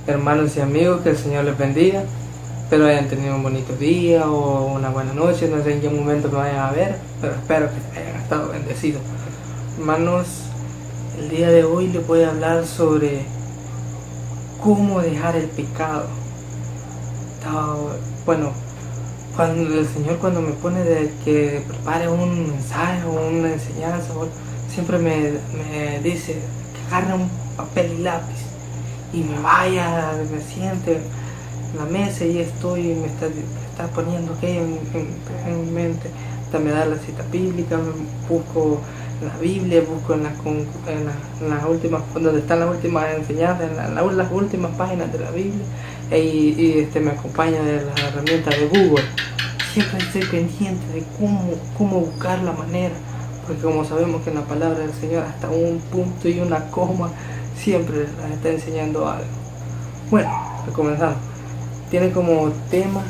hermanos y amigos, que el Señor les bendiga. Espero hayan tenido un bonito día o una buena noche, no sé en qué momento me vayan a ver, pero espero que hayan estado bendecidos. Hermanos, el día de hoy les voy a hablar sobre cómo dejar el pecado. Bueno, cuando el Señor cuando me pone de que prepare un mensaje o una enseñanza, siempre me dice que agarre un papel y lápiz y me vaya, me siente en la mesa y estoy, me está poniendo aquello en mi mente. Hasta me da la cita bíblica, busco en la Biblia, busco en las últimas, donde están las últimas enseñanzas, en las últimas páginas de la Biblia, y me acompaña de las herramientas de Google. Siempre estoy pendiente de cómo buscar la manera, porque como sabemos que en la palabra del Señor hasta un punto y una coma siempre nos está enseñando algo. Bueno, comenzamos. Tiene como tema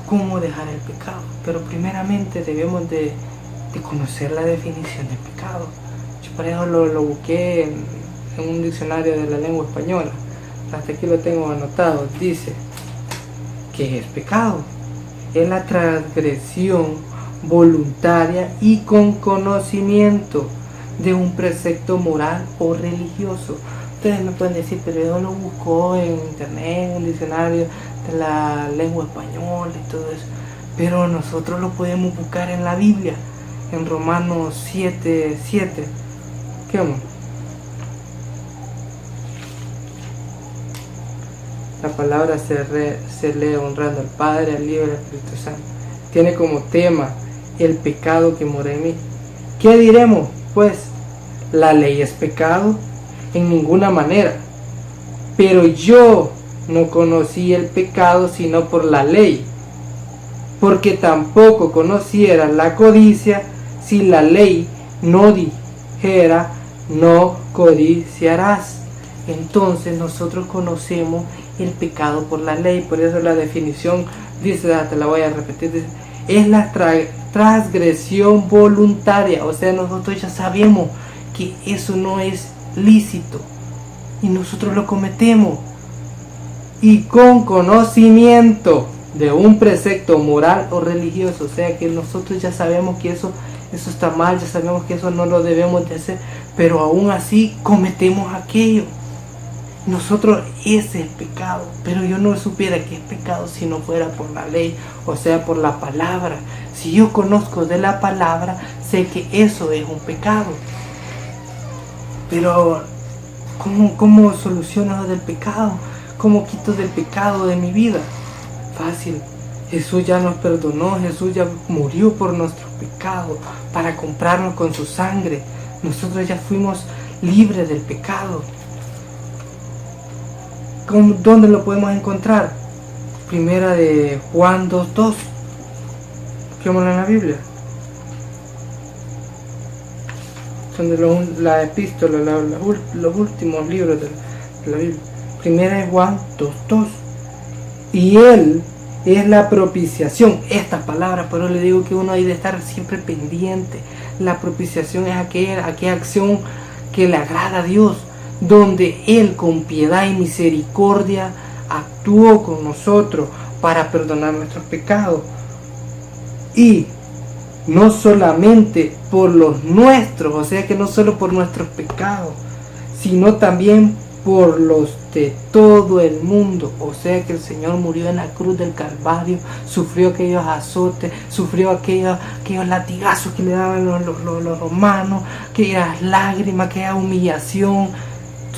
cómo dejar el pecado, pero primeramente debemos de conocer la definición del pecado. Yo por eso lo busqué en un diccionario de la lengua española, hasta aquí lo tengo anotado. Dice que es pecado: es la transgresión voluntaria y con conocimiento de un precepto moral o religioso. Ustedes me pueden decir, pero yo lo busco en internet, en un diccionario de la lengua española y todo eso. Pero nosotros lo podemos buscar en la Biblia, en Romanos 7:7. ¿Qué vamos? La palabra se lee honrando al Padre, al Hijo y al Espíritu Santo. Tiene como tema el pecado que mora en mí. ¿Qué diremos? Pues, ¿la ley es pecado? En ninguna manera. Pero yo no conocí el pecado sino por la ley, porque tampoco conociera la codicia si la ley no dijera no codiciarás. Entonces nosotros conocemos el pecado por la ley. Por eso la definición dice, te la voy a repetir, dice, es la transgresión voluntaria. O sea, nosotros ya sabemos que eso no es lícito y nosotros lo cometemos, y con conocimiento de un precepto moral o religioso. O sea que nosotros ya sabemos que eso está mal, ya sabemos que eso no lo debemos de hacer, pero aún así cometemos aquello. Nosotros, ese es pecado. Pero yo no supiera que es pecado si no fuera por la ley, o sea, por la palabra. Si yo conozco de la palabra, sé que eso es un pecado. Pero ¿cómo soluciono del pecado? ¿Cómo quito del pecado de mi vida? Fácil. Jesús ya nos perdonó, Jesús ya murió por nuestros pecados para comprarnos con su sangre. Nosotros ya fuimos libres del pecado. ¿Dónde lo podemos encontrar? Primera de Juan 2:2. Busquémoslo en la Biblia. Son de la epístola, los últimos libros de la Biblia. Primera de Juan 2:2. Y Él es la propiciación. Estas palabras, pero le digo que uno hay de estar siempre pendiente. La propiciación es aquella acción que le agrada a Dios, donde Él con piedad y misericordia actuó con nosotros para perdonar nuestros pecados. Y no solamente por los nuestros, o sea que no solo por nuestros pecados, sino también por los de todo el mundo. O sea que el Señor murió en la cruz del Calvario, sufrió aquellos azotes, sufrió aquellos latigazos que le daban los romanos, aquellas lágrimas, aquella humillación,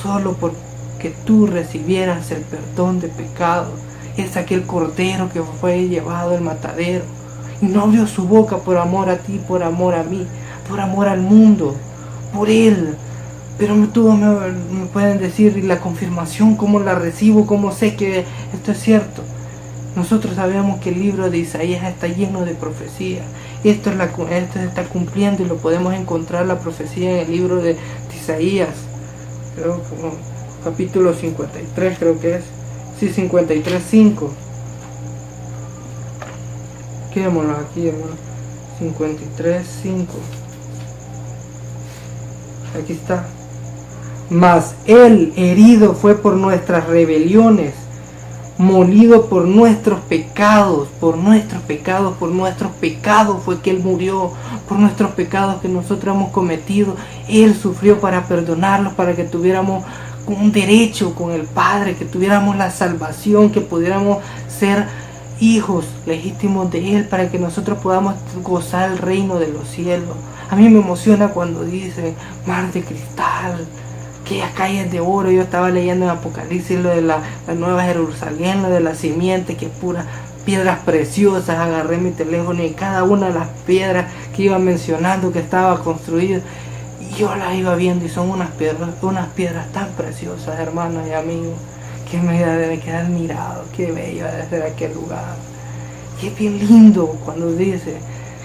solo porque tú recibieras el perdón de pecados. Es aquel cordero que fue llevado al matadero y no abrió su boca por amor a ti, por amor a mí, por amor al mundo, por Él. Pero todos me pueden decir, ¿y la confirmación cómo la recibo? ¿Cómo sé que esto es cierto? Nosotros sabemos que el libro de Isaías está lleno de profecías. Esto se está cumpliendo y lo podemos encontrar la profecía en el libro de Isaías. Creo como capítulo 53, creo que es. Sí, 53:5. Quedémonos aquí, hermano. 53:5. Aquí está. Mas Él herido fue por nuestras rebeliones, molido por nuestros pecados, por nuestros pecados fue que Él murió, por nuestros pecados que nosotros hemos cometido. Él sufrió para perdonarlos, para que tuviéramos un derecho con el Padre, que tuviéramos la salvación, que pudiéramos ser hijos legítimos de Él, para que nosotros podamos gozar el reino de los cielos. A mí me emociona cuando dice mar de cristal, aquellas calles de oro. Yo estaba leyendo en Apocalipsis lo de la Nueva Jerusalén, lo de la simiente, que es pura piedras preciosas. Agarré mi teléfono y cada una de las piedras que iba mencionando que estaba construida, y yo las iba viendo, y son unas piedras tan preciosas, hermanos y amigos, que me quedé admirado. Qué bello debe ser aquel lugar. Y es bien lindo cuando dice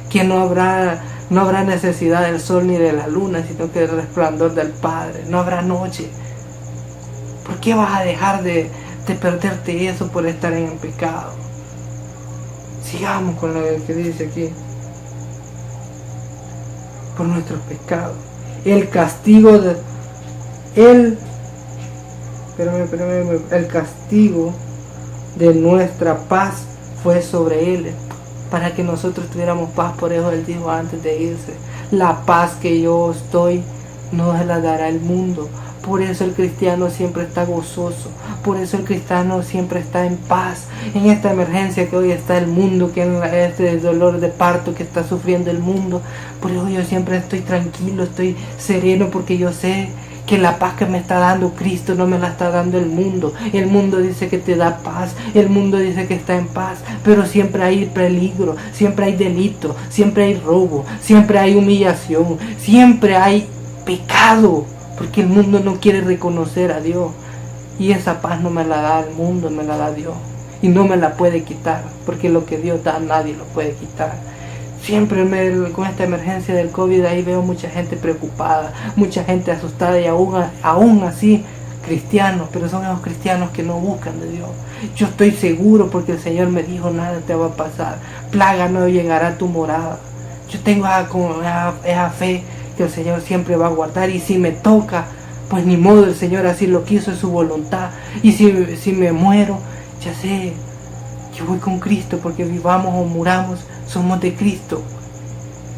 que no habrá necesidad del sol ni de la luna, sino que el resplandor del Padre. No habrá noche. ¿Por qué vas a dejar de perderte eso por estar en el pecado? Sigamos con lo que dice aquí. Por nuestros pecados. El castigo el castigo de nuestra paz fue sobre Él, para que nosotros tuviéramos paz. Por eso Él dijo antes de irse: la paz que yo os doy no se la dará el mundo. Por eso el cristiano siempre está gozoso, por eso el cristiano siempre está en paz. En esta emergencia que hoy está el mundo, que en este dolor de parto que está sufriendo el mundo, por eso yo siempre estoy tranquilo, estoy sereno, porque yo sé que la paz que me está dando Cristo no me la está dando el mundo. El mundo dice que te da paz, el mundo dice que está en paz, pero siempre hay peligro, siempre hay delito, siempre hay robo, siempre hay humillación, siempre hay pecado, porque el mundo no quiere reconocer a Dios. Y esa paz no me la da el mundo, me la da Dios, y no me la puede quitar, porque lo que Dios da nadie lo puede quitar. Siempre con esta emergencia del COVID, ahí veo mucha gente preocupada, mucha gente asustada, y aún así cristianos, pero son esos cristianos que no buscan de Dios. Yo estoy seguro, porque el Señor me dijo: nada te va a pasar, plaga no llegará a tu morada. Yo tengo esa fe que el Señor siempre va a guardar, y si me toca, pues ni modo, el Señor así lo quiso, es su voluntad. Y si me muero, ya sé, yo voy con Cristo, porque vivamos o muramos, somos de Cristo.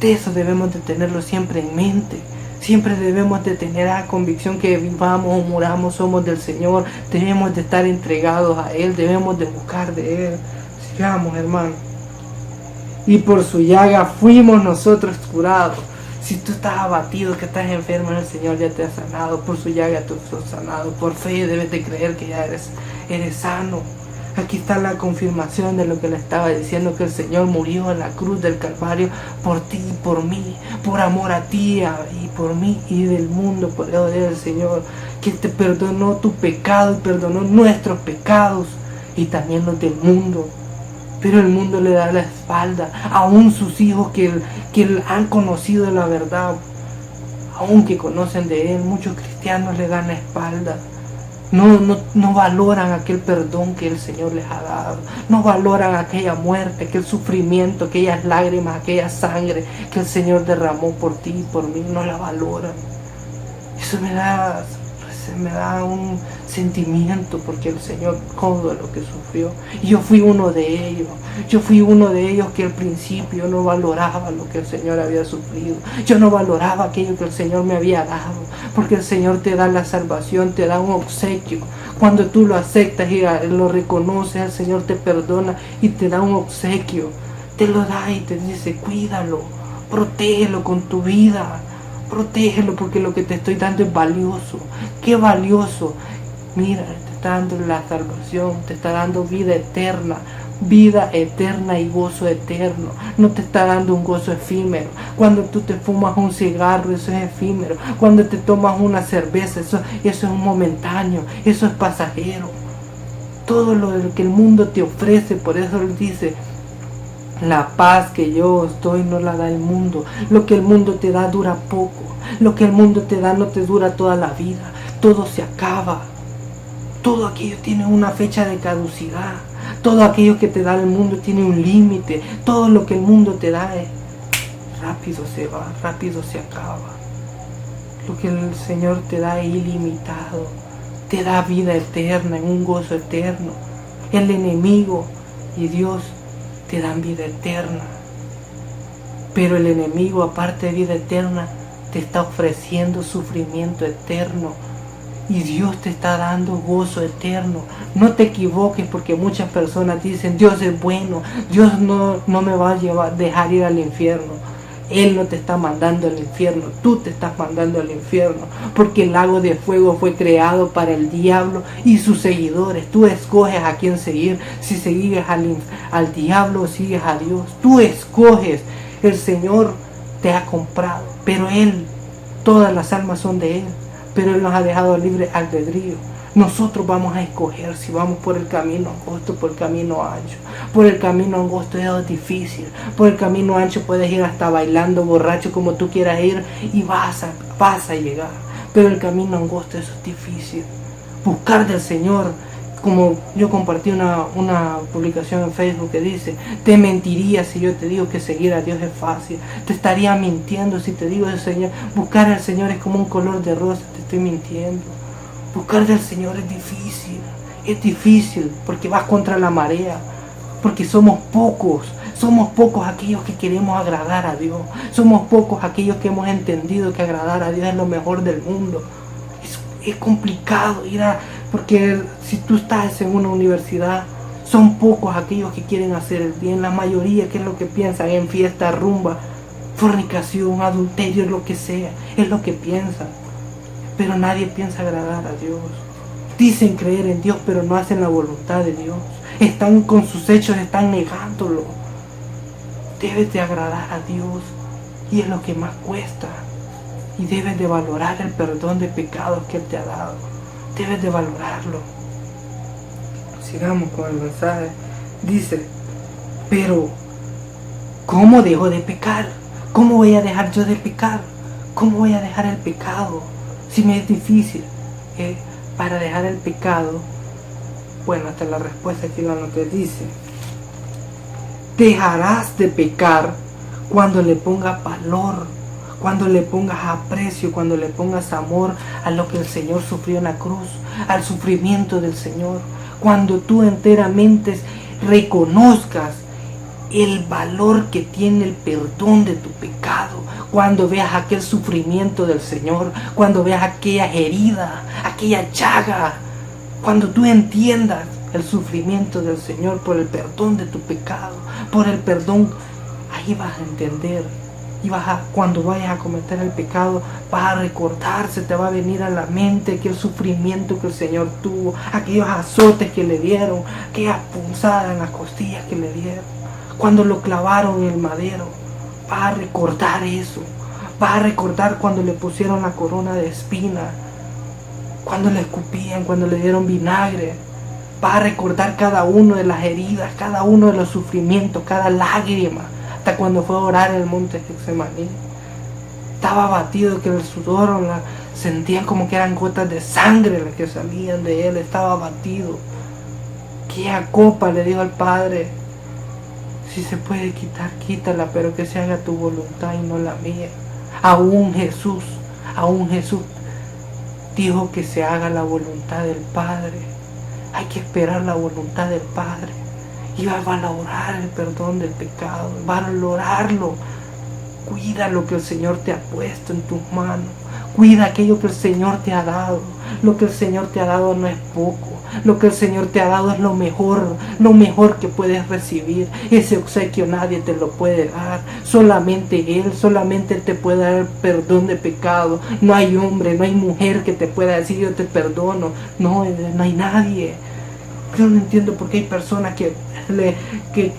De eso debemos de tenerlo siempre en mente. Siempre debemos de tener la convicción que vivamos o muramos, somos del Señor. Debemos de estar entregados a Él, debemos de buscar de Él. Sigamos, hermano. Y por su llaga fuimos nosotros curados. Si tú estás abatido, que estás enfermo, el Señor ya te ha sanado. Por su llaga tú estás sanado. Por fe debes de creer que ya eres sano. Aquí está la confirmación de lo que le estaba diciendo, que el Señor murió en la cruz del Calvario por ti y por mí, por amor a ti y por mí y del mundo. Por eso del Señor, que te perdonó tu pecado y perdonó nuestros pecados y también los del mundo. Pero el mundo le da la espalda, aún sus hijos que han conocido la verdad, aún que conocen de Él, muchos cristianos le dan la espalda. No valoran aquel perdón que el Señor les ha dado. No valoran aquella muerte, aquel sufrimiento, aquellas lágrimas, aquella sangre que el Señor derramó por ti y por mí. No la valoran. Eso me da un sentimiento, porque el Señor todo lo que sufrió. Y yo fui uno de ellos. Yo fui uno de ellos que al principio no valoraba lo que el Señor había sufrido. Yo no valoraba aquello que el Señor me había dado, porque el Señor te da la salvación, te da un obsequio. Cuando tú lo aceptas y lo reconoces, el Señor te perdona y te da un obsequio. Te lo da y te dice: cuídalo, protégelo con tu vida. Protégelo, porque lo que te estoy dando es valioso. Qué valioso. Mira, te está dando la salvación, te está dando vida eterna y gozo eterno. No te está dando un gozo efímero. Cuando tú te fumas un cigarro, eso es efímero. Cuando te tomas una cerveza, eso es un momentáneo, eso es pasajero. Todo lo que el mundo te ofrece, por eso él dice: la paz que yo os doy no la da el mundo. Lo que el mundo te da dura poco. Lo que el mundo te da no te dura toda la vida. Todo se acaba. Todo aquello tiene una fecha de caducidad. Todo aquello que te da el mundo tiene un límite. Todo lo que el mundo te da rápido se va, rápido se acaba. Lo que el Señor te da es ilimitado. Te da vida eterna, en un gozo eterno. El enemigo y Dios te dan vida eterna. Pero el enemigo, aparte de vida eterna, te está ofreciendo sufrimiento eterno. Y Dios te está dando gozo eterno. No te equivoques, porque muchas personas dicen, Dios es bueno, Dios no me va a dejar ir al infierno. Él no te está mandando al infierno, tú te estás mandando al infierno, porque el lago de fuego fue creado para el diablo y sus seguidores. Tú escoges a quién seguir, si sigues al diablo o sigues a Dios. Tú escoges. El Señor te ha comprado, pero Él, todas las almas son de Él, pero Él nos ha dejado libre albedrío. Nosotros vamos a escoger si vamos por el camino angosto, por el camino ancho. Por el camino angosto es difícil. Por el camino ancho puedes ir hasta bailando, borracho, como tú quieras ir, y vas a llegar. Pero el camino angosto es difícil. Buscar del Señor, como yo compartí una publicación en Facebook que dice, te mentiría si yo te digo que seguir a Dios es fácil. Te estaría mintiendo si te digo el Señor. Buscar al Señor es como un color de rosa, te estoy mintiendo. Buscar del Señor es difícil porque vas contra la marea, porque somos pocos aquellos que queremos agradar a Dios, somos pocos aquellos que hemos entendido que agradar a Dios es lo mejor del mundo. Es complicado porque si tú estás en una universidad, son pocos aquellos que quieren hacer el bien. La mayoría, ¿qué es lo que piensan? En fiesta, rumba, fornicación, adulterio, lo que sea, es lo que piensan. Pero nadie piensa agradar a Dios. Dicen creer en Dios, pero no hacen la voluntad de Dios. Están con sus hechos, están negándolo. Debes de agradar a Dios, y es lo que más cuesta. Y debes de valorar el perdón de pecados que Él te ha dado. Debes de valorarlo. Sigamos con el mensaje. Dice, pero ¿cómo dejo de pecar? ¿Cómo voy a dejar yo de pecar? ¿Cómo voy a dejar el pecado? Si me es difícil, para dejar el pecado, bueno, hasta la respuesta aquí lo que dice, dejarás de pecar cuando le pongas valor, cuando le pongas aprecio, cuando le pongas amor a lo que el Señor sufrió en la cruz, al sufrimiento del Señor, cuando tú enteramente reconozcas el valor que tiene el perdón de tu pecado, cuando veas aquel sufrimiento del Señor, cuando veas aquella herida, aquella llaga, cuando tú entiendas el sufrimiento del Señor por el perdón de tu pecado, por el perdón, ahí vas a entender. Y cuando vayas a cometer el pecado, vas a recordarse, te va a venir a la mente aquel sufrimiento que el Señor tuvo, aquellos azotes que le dieron, aquellas punzadas en las costillas que le dieron, cuando lo clavaron en el madero. Vas a recordar eso. Vas a recordar cuando le pusieron la corona de espina, cuando le escupían, cuando le dieron vinagre. Vas a recordar cada una de las heridas, cada uno de los sufrimientos, cada lágrima, hasta cuando fue a orar en el monte Getsemaní. Estaba abatido, que el sudor sentían como que eran gotas de sangre las que salían de él. Estaba abatido. Aquella copa le dijo al Padre, si se puede quitar, quítala, pero que se haga tu voluntad y no la mía. Aún Jesús dijo que se haga la voluntad del Padre. Hay que esperar la voluntad del Padre. Y va a valorar el perdón del pecado, valorarlo. Cuida lo que el Señor te ha puesto en tus manos. Cuida aquello que el Señor te ha dado. Lo que el Señor te ha dado no es poco. Lo que el Señor te ha dado es lo mejor que puedes recibir. Ese obsequio nadie te lo puede dar. Solamente Él te puede dar el perdón de pecado. No hay hombre, no hay mujer que te pueda decir yo te perdono. No hay nadie. Yo no entiendo por qué hay personas que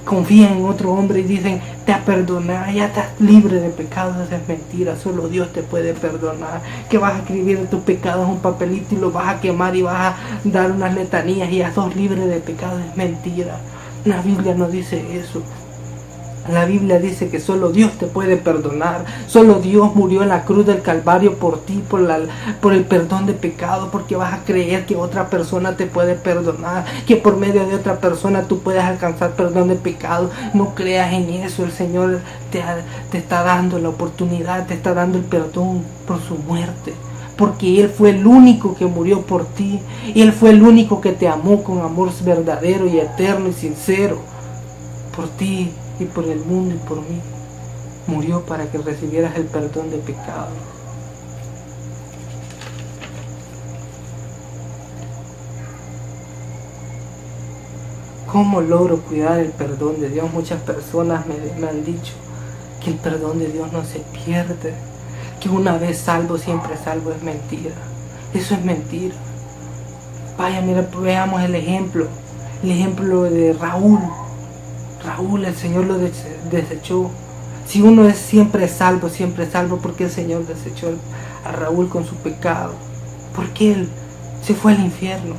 confían en otro hombre y dicen te ha perdonado, ya estás libre de pecados. Esa es mentira, solo Dios te puede perdonar. Que vas a escribir de tus pecados en un papelito y lo vas a quemar y vas a dar unas letanías y ya sos libre de pecados. Es mentira, la Biblia no dice eso. La Biblia dice que solo Dios te puede perdonar. Solo Dios murió en la cruz del Calvario por ti, por el perdón de pecado, porque vas a creer que otra persona te puede perdonar, que por medio de otra persona tú puedes alcanzar perdón de pecado. No creas en eso. El Señor te está dando la oportunidad, te está dando el perdón por su muerte, porque Él fue el único que murió por ti. Él fue el único que te amó con amor verdadero y eterno y sincero por ti y por el mundo y por mí. Murió para que recibieras el perdón de pecado. ¿Cómo logro cuidar el perdón de Dios? Muchas personas me han dicho que el perdón de Dios no se pierde, que una vez salvo, siempre salvo. Es mentira. Eso es mentira. Vaya, mira, veamos el ejemplo de Raúl. Raúl, el Señor lo desechó. Si uno es siempre salvo, porque el Señor desechó a Raúl con su pecado, porque él se fue al infierno.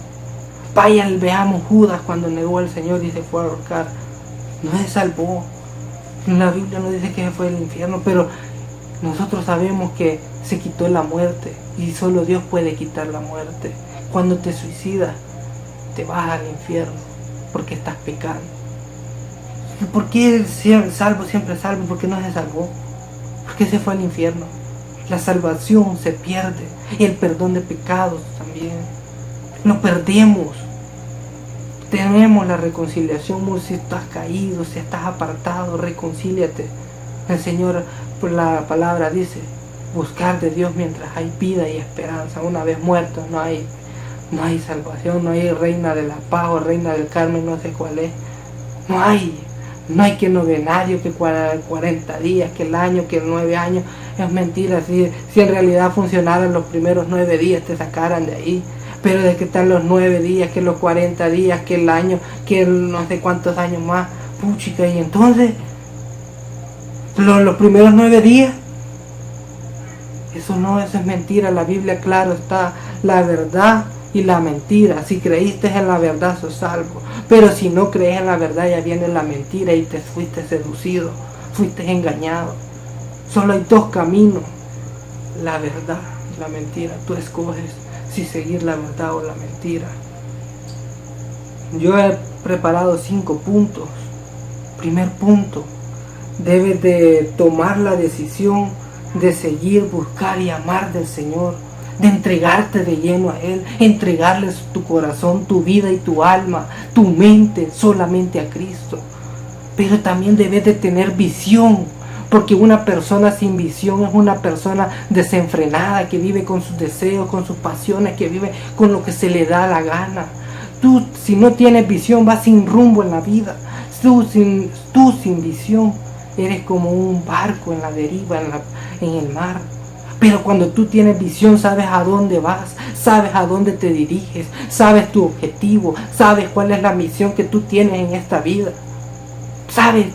Vaya, veamos Judas cuando negó al Señor y se fue a ahorcar. No se salvó. La Biblia no dice que se fue al infierno, pero nosotros sabemos que se quitó la muerte, y solo Dios puede quitar la muerte. Cuando te suicidas, te vas al infierno porque estás pecando. ¿Por qué salvo, siempre salvo? ¿Por qué no se salvó? ¿Por qué se fue al infierno? La salvación se pierde, y el perdón de pecados también. Lo perdemos. Tenemos la reconciliación. Si estás caído, si estás apartado, reconcíliate. El Señor, por la palabra, dice: buscar de Dios mientras hay vida y esperanza. Una vez muertos no hay salvación, no hay reina de la paz o reina del Carmen, no sé cuál es. No hay que novenario, que 40 días, que el año, que 9 años. Es mentira. Si en realidad funcionaran los primeros 9 días, te sacaran de ahí. Pero de que están los 9 días, que los 40 días, que el año, que no sé cuántos años más. Puchica, y entonces, los primeros 9 días, eso es mentira. La Biblia, claro está, la verdad y la mentira. Si creíste en la verdad, sos salvo. Pero si no crees en la verdad, ya viene la mentira y te fuiste seducido, fuiste engañado. Solo hay 2 caminos: la verdad y la mentira. Tú escoges si seguir la verdad o la mentira. Yo he preparado 5 puntos. Primer punto: debes de tomar la decisión de seguir, buscar y amar del Señor, de entregarte de lleno a Él, entregarles tu corazón, tu vida y tu alma, tu mente solamente a Cristo. Pero también debes de tener visión, porque una persona sin visión es una persona desenfrenada, que vive con sus deseos, con sus pasiones, que vive con lo que se le da la gana. Tú, si no tienes visión, vas sin rumbo en la vida. Tú sin visión eres como un barco en la deriva, en el mar. Pero cuando tú tienes visión, sabes a dónde vas, sabes a dónde te diriges, sabes tu objetivo, sabes cuál es la misión que tú tienes en esta vida. Sabes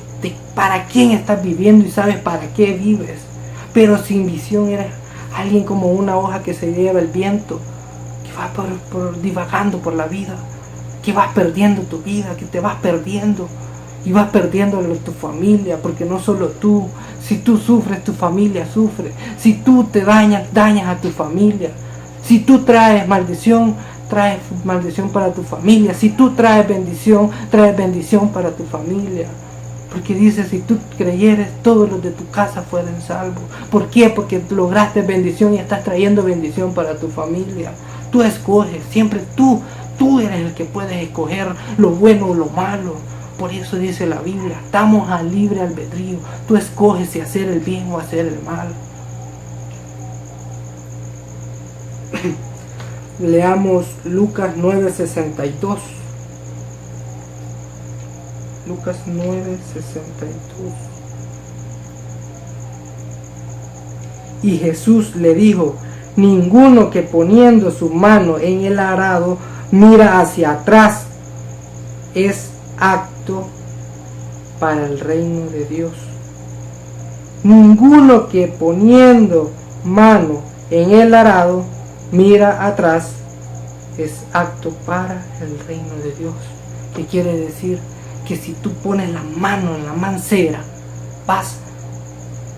para quién estás viviendo y sabes para qué vives. Pero sin visión eres alguien como una hoja que se lleva el viento, que va divagando por la vida, que vas perdiendo tu vida, que te vas perdiendo. Y vas perdiendo tu familia, porque no solo tú. Si tú sufres, tu familia sufre. Si tú te dañas a tu familia. Si tú traes maldición para tu familia. Si tú traes bendición para tu familia. Porque dice: si tú creyeres, todos los de tu casa fueren salvos. ¿Por qué? Porque lograste bendición y estás trayendo bendición para tu familia. Tú escoges, siempre tú eres el que puedes escoger lo bueno o lo malo. Por eso dice la Biblia: estamos a libre albedrío. Tú escoges si hacer el bien o hacer el mal. Leamos Lucas 9:62. Lucas 9:62. Y Jesús le dijo: ninguno que poniendo su mano en el arado mira hacia atrás es apto para el reino de Dios. Ninguno que poniendo mano en el arado mira atrás es apto para el reino de Dios. ¿Qué quiere decir? Que si tú pones la mano en la mancera vas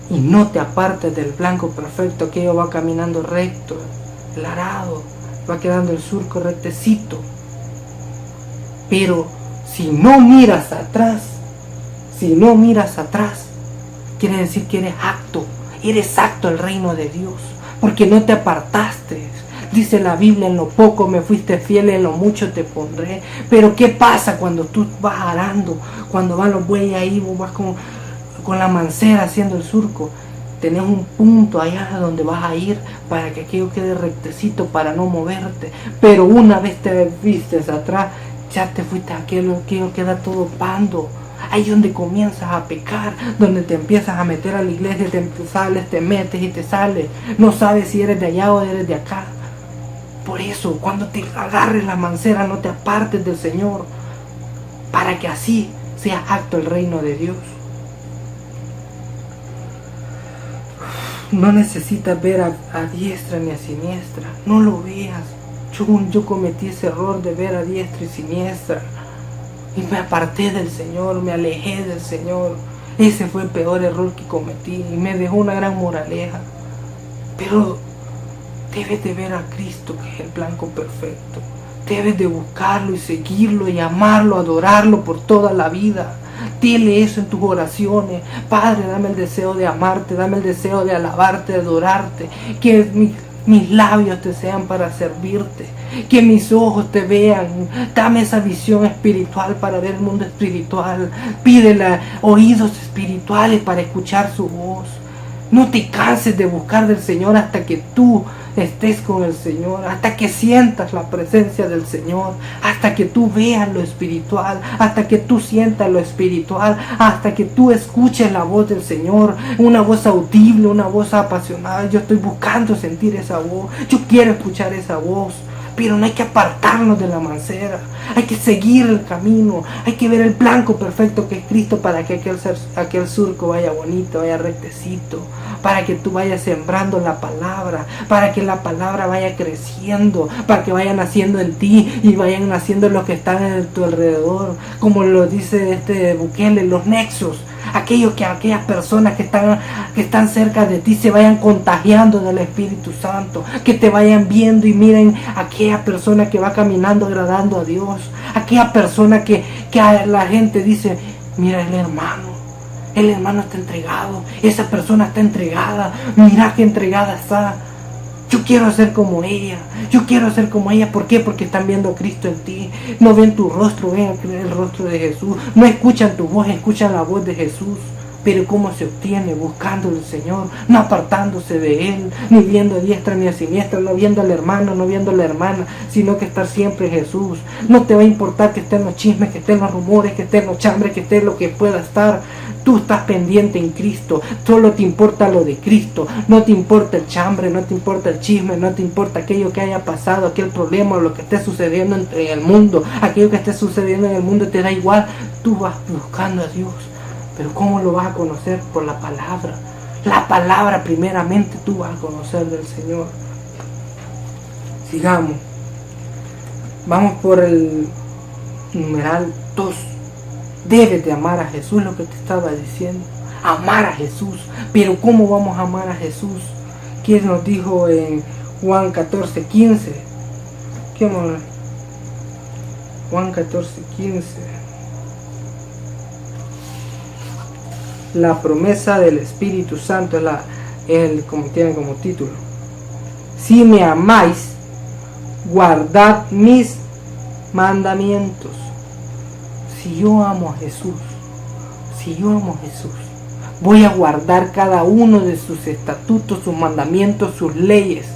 y no te apartes del blanco perfecto, aquello va caminando recto, el arado, va quedando el surco rectecito. Pero si no miras atrás, quiere decir que eres apto al reino de Dios, porque no te apartaste. Dice la Biblia, en lo poco me fuiste fiel, en lo mucho te pondré. Pero ¿qué pasa cuando tú vas arando? Cuando van los bueyes ahí, vos vas con la mancera haciendo el surco. Tenés un punto allá donde vas a ir para que aquello quede rectecito, para no moverte. Pero una vez te vistes atrás, ya te fuiste a aquello queda todo pando. Ahí es donde comienzas a pecar, donde te empiezas a meter a la iglesia, te sales, te metes y te sales. No sabes si eres de allá o eres de acá. Por eso, cuando te agarres la mancera, no te apartes del Señor, para que así sea apto el reino de Dios. No necesitas ver a diestra ni a siniestra, no lo veas. Yo cometí ese error de ver a diestra y siniestra, y me aparté del Señor, me alejé del Señor. Ese fue el peor error que cometí, y me dejó una gran moraleja. Pero debes de ver a Cristo, que es el blanco perfecto. Debes de buscarlo y seguirlo y amarlo, adorarlo por toda la vida. Dile eso en tus oraciones. Padre, dame el deseo de amarte, dame el deseo de alabarte, de adorarte. Que mis labios te sean para servirte. Que mis ojos te vean. Dame esa visión espiritual para ver el mundo espiritual. Pídele oídos espirituales para escuchar su voz. No te canses de buscar del Señor hasta que tú estés con el Señor, hasta que sientas la presencia del Señor, hasta que tú veas lo espiritual, hasta que tú sientas lo espiritual, hasta que tú escuches la voz del Señor, una voz audible, una voz apasionada. Yo estoy buscando sentir esa voz, yo quiero escuchar esa voz. Pero no hay que apartarnos de la mancera, hay que seguir el camino, hay que ver el blanco perfecto que es Cristo, para que aquel surco vaya bonito, vaya rectecito, para que tú vayas sembrando la palabra, para que la palabra vaya creciendo, para que vayan naciendo en ti y vayan naciendo los que están en tu alrededor, como lo dice Bukele, los nexos. Aquellas personas que están cerca de ti se vayan contagiando del Espíritu Santo, que te vayan viendo y miren a aquella persona que va caminando agradando a Dios, aquella persona que a la gente dice, mira el hermano está entregado, esa persona está entregada, mira qué entregada está. Yo quiero ser como ella, ¿por qué? Porque están viendo a Cristo en ti, no ven tu rostro, ven el rostro de Jesús, no escuchan tu voz, escuchan la voz de Jesús. Pero ¿cómo se obtiene? Buscando al Señor, no apartándose de Él, ni viendo a diestra ni a siniestra, no viendo al hermano, no viendo a la hermana, sino que estar siempre en Jesús. No te va a importar que estén los chismes, que estén los rumores, que estén los chambres, que esté lo que pueda estar. Tú estás pendiente en Cristo, solo te importa lo de Cristo, no te importa el chambre, no te importa el chisme, no te importa aquello que haya pasado, aquel problema o lo que esté sucediendo en el mundo, aquello que esté sucediendo en el mundo te da igual. Tú vas buscando a Dios. Pero ¿cómo lo vas a conocer? Por la palabra. La palabra primeramente tú vas a conocer del Señor. Sigamos. Vamos por el numeral 2. Debes de amar a Jesús, lo que te estaba diciendo. Amar a Jesús. Pero ¿cómo vamos a amar a Jesús? ¿Quién nos dijo en Juan 14:15? ¿Qué vamos a ver? Juan 14:15. La promesa del Espíritu Santo como tiene como título. Si me amáis, guardad mis mandamientos. Si yo amo a Jesús, voy a guardar cada uno de sus estatutos, sus mandamientos, sus leyes.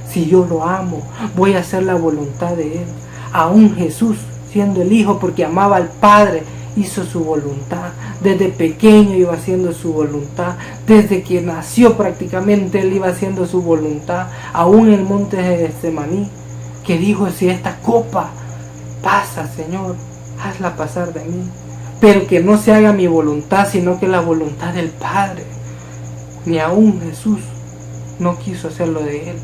Si yo lo amo, voy a hacer la voluntad de Él. Aún Jesús, siendo el Hijo, porque amaba al Padre, hizo su voluntad. Desde pequeño iba haciendo su voluntad. Desde que nació prácticamente Él iba haciendo su voluntad. Aún en el monte de Getsemaní, que dijo, si esta copa pasa, Señor, hazla pasar de mí. Pero que no se haga mi voluntad, sino que la voluntad del Padre. Ni aún Jesús no quiso hacerlo de Él,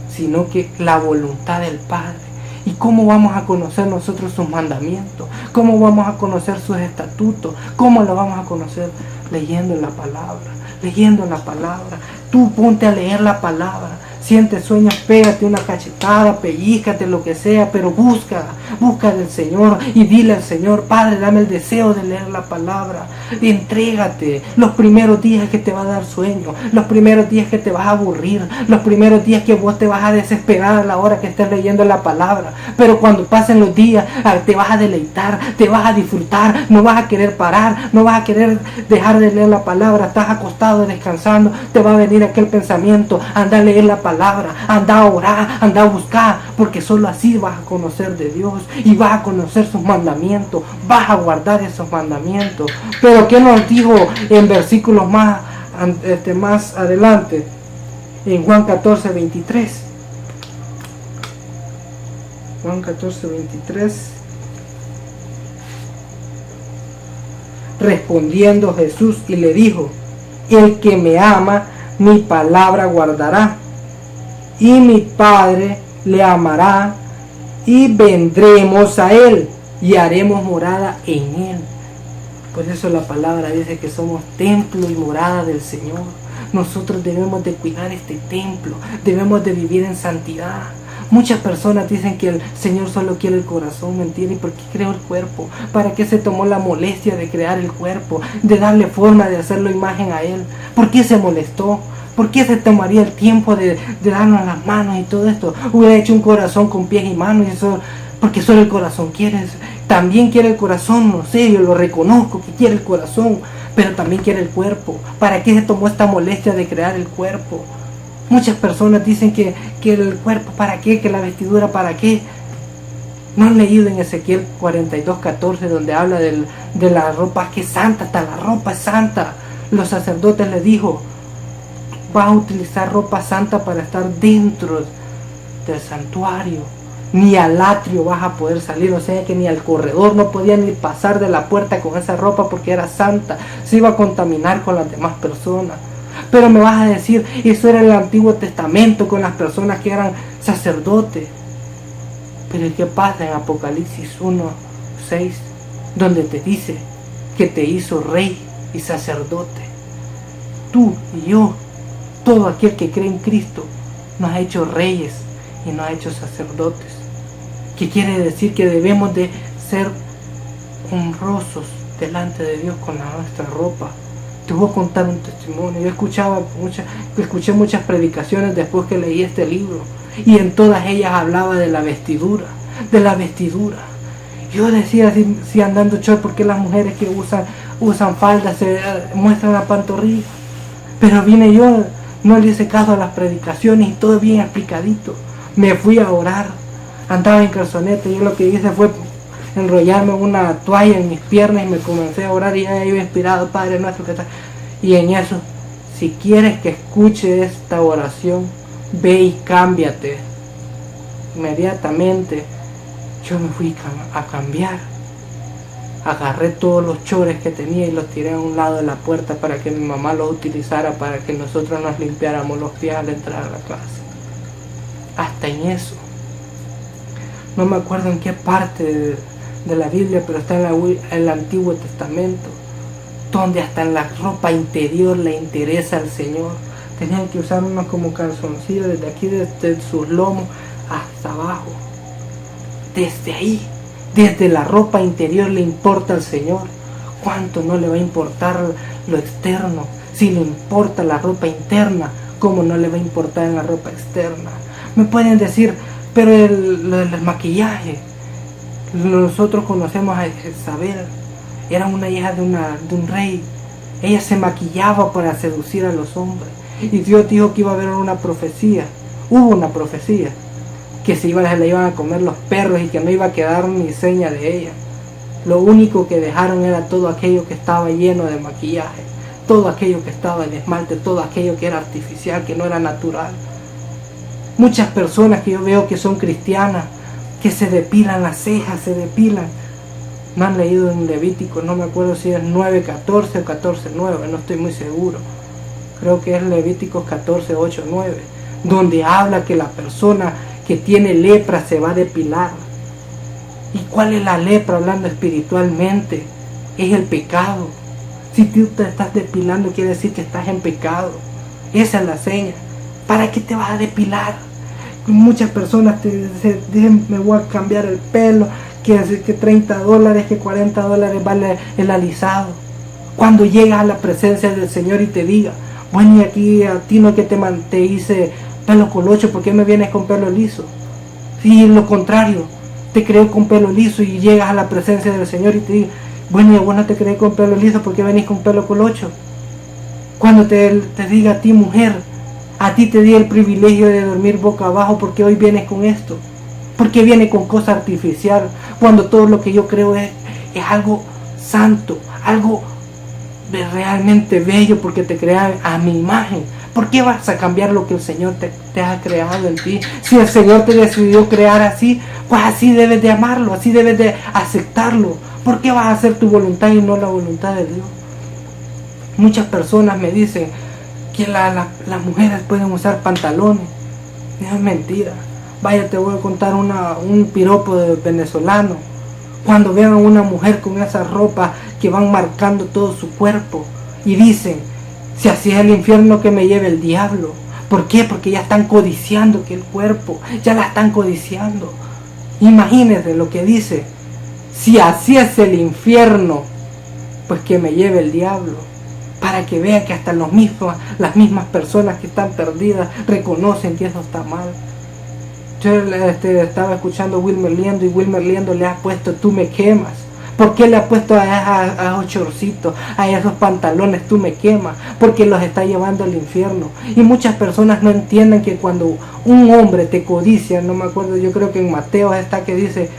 sino que la voluntad del Padre. ¿Y cómo vamos a conocer nosotros sus mandamientos? ¿Cómo vamos a conocer sus estatutos? ¿Cómo lo vamos a conocer? Leyendo la palabra, leyendo la palabra. Tú ponte a leer la palabra. Siente sueños, pégate una cachetada, pellízcate, lo que sea, pero busca del Señor y dile al Señor: Padre, dame el deseo de leer la palabra. Y entrégate. Los primeros días que te va a dar sueño, los primeros días que te vas a aburrir, los primeros días que vos te vas a desesperar a la hora que estés leyendo la palabra. Pero cuando pasen los días, te vas a deleitar, te vas a disfrutar, no vas a querer parar, no vas a querer dejar de leer la palabra. Estás acostado descansando, te va a venir aquel pensamiento: anda a leer la palabra. Anda a orar, anda a buscar, porque solo así vas a conocer de Dios y vas a conocer sus mandamientos, vas a guardar esos mandamientos. Pero ¿qué nos dijo en versículos más adelante? En Juan 14:23. Juan 14:23. Respondiendo Jesús y le dijo: el que me ama, mi palabra guardará, y mi Padre le amará, y vendremos a él, y haremos morada en él. Por eso la palabra dice que somos templo y morada del Señor. Nosotros debemos de cuidar este templo, debemos de vivir en santidad. Muchas personas dicen que el Señor solo quiere el corazón. Mentira. ¿Y por qué creó el cuerpo? ¿Para qué se tomó la molestia de crear el cuerpo? De darle forma, de hacerlo imagen a Él. ¿Por qué se molestó? ¿Por qué se tomaría el tiempo de darnos las manos y todo esto? Hubiera hecho un corazón con pies y manos, y eso, porque solo el corazón quiere. También quiere el corazón, no sé, yo lo reconozco que quiere el corazón, pero también quiere el cuerpo. ¿Para qué se tomó esta molestia de crear el cuerpo? Muchas personas dicen que el cuerpo para qué, que la vestidura para qué. ¿No han leído en Ezequiel 42:14 donde habla de la ropa que es santa? Hasta la ropa es santa. Los sacerdotes les dijo: vas a utilizar ropa santa para estar dentro del santuario. Ni al atrio vas a poder salir, o sea que ni al corredor no podían ni pasar de la puerta con esa ropa porque era santa. Se iba a contaminar con las demás personas. Pero me vas a decir, eso era el Antiguo Testamento con las personas que eran sacerdotes. Pero ¿qué pasa en Apocalipsis 1:6? Donde te dice que te hizo rey y sacerdote. Tú y yo, todo aquel que cree en Cristo, nos ha hecho reyes y nos ha hecho sacerdotes. ¿Qué quiere decir? Que debemos de ser honrosos delante de Dios con nuestra ropa. Te voy a contar un testimonio. Yo escuché muchas predicaciones después que leí este libro, y en todas ellas hablaba de la vestidura, Yo decía, si andando short, ¿por qué las mujeres que usan faldas se muestran la pantorrilla? Pero vine yo, no le hice caso a las predicaciones y todo bien explicadito. Me fui a orar, andaba en calzoneta, yo lo que hice fue enrollarme una toalla en mis piernas y me comencé a orar, y ya yo inspirado: Padre nuestro que está. Y en eso: si quieres que escuche esta oración, ve y cámbiate. Inmediatamente yo me fui a cambiar. Agarré todos los chores que tenía y los tiré a un lado de la puerta para que mi mamá los utilizara para que nosotros nos limpiáramos los pies al entrar a la clase. Hasta en eso. No me acuerdo en qué parte de la Biblia, pero está en el Antiguo Testamento, donde hasta en la ropa interior le interesa al Señor. Tenían que usar unos como calzoncillos desde aquí, desde sus lomos hasta abajo. Desde ahí, desde la ropa interior le importa al Señor. ¿Cuánto no le va a importar lo externo? Si le importa la ropa interna, ¿cómo no le va a importar en la ropa externa? Me pueden decir, pero el maquillaje. Nosotros conocemos a Isabel, era una hija de un rey. Ella se maquillaba para seducir a los hombres. Y Dios dijo que iba a haber una profecía. Hubo una profecía que se la iban a comer los perros y que no iba a quedar ni seña de ella. Lo único que dejaron era todo aquello que estaba lleno de maquillaje, todo aquello que estaba en esmalte, todo aquello que era artificial, que no era natural. Muchas personas que yo veo que son cristianas, que se depilan las cejas, se depilan. No han leído en Levítico, no me acuerdo si es 9:14 o 14:9, no estoy muy seguro. Creo que es Levíticos 14:8-9, donde habla que la persona que tiene lepra se va a depilar. ¿Y cuál es la lepra hablando espiritualmente? Es el pecado. Si tú te estás depilando, quiere decir que estás en pecado. Esa es la seña. ¿Para qué te vas a depilar? Muchas personas te dicen, me voy a cambiar el pelo, que $30, que $40 vale el alisado. Cuando llegas a la presencia del Señor y te diga, bueno, y aquí a ti no que te hice pelo colocho, ¿por qué me vienes con pelo liso? Y lo contrario, te creo con pelo liso y llegas a la presencia del Señor y te diga, bueno, y vos no te crees con pelo liso, ¿por qué venís con pelo colocho? Cuando te diga a ti, mujer, a ti te di el privilegio de dormir boca abajo, ¿por qué hoy vienes con esto? ¿Por qué viene con cosa artificial? Cuando todo lo que yo creo es algo santo, algo de realmente bello, porque te crea a mi imagen. ¿Por qué vas a cambiar lo que el Señor te ha creado en ti? Si el Señor te decidió crear así, pues así debes de amarlo, así debes de aceptarlo. ¿Por qué vas a hacer tu voluntad y no la voluntad de Dios? Muchas personas me dicen que las mujeres pueden usar pantalones. Es mentira. Vaya, te voy a contar un piropo de venezolano. Cuando vean a una mujer con esas ropas que van marcando todo su cuerpo y dicen, si así es el infierno, que me lleve el diablo. ¿Por qué? Porque ya están codiciando que el cuerpo, ya la están codiciando. Imagínense lo que dice, si así es el infierno, pues que me lleve el diablo. Para que vean que hasta las mismas personas que están perdidas reconocen que eso está mal. Yo estaba escuchando a Wilmer Liendo, y Wilmer Liendo le ha puesto tú me quemas. ¿Por qué le ha puesto a esos chorcitos, a esos pantalones tú me quemas? Porque los está llevando al infierno. Y muchas personas no entienden que cuando un hombre te codicia, no me acuerdo, yo creo que en Mateo está que dice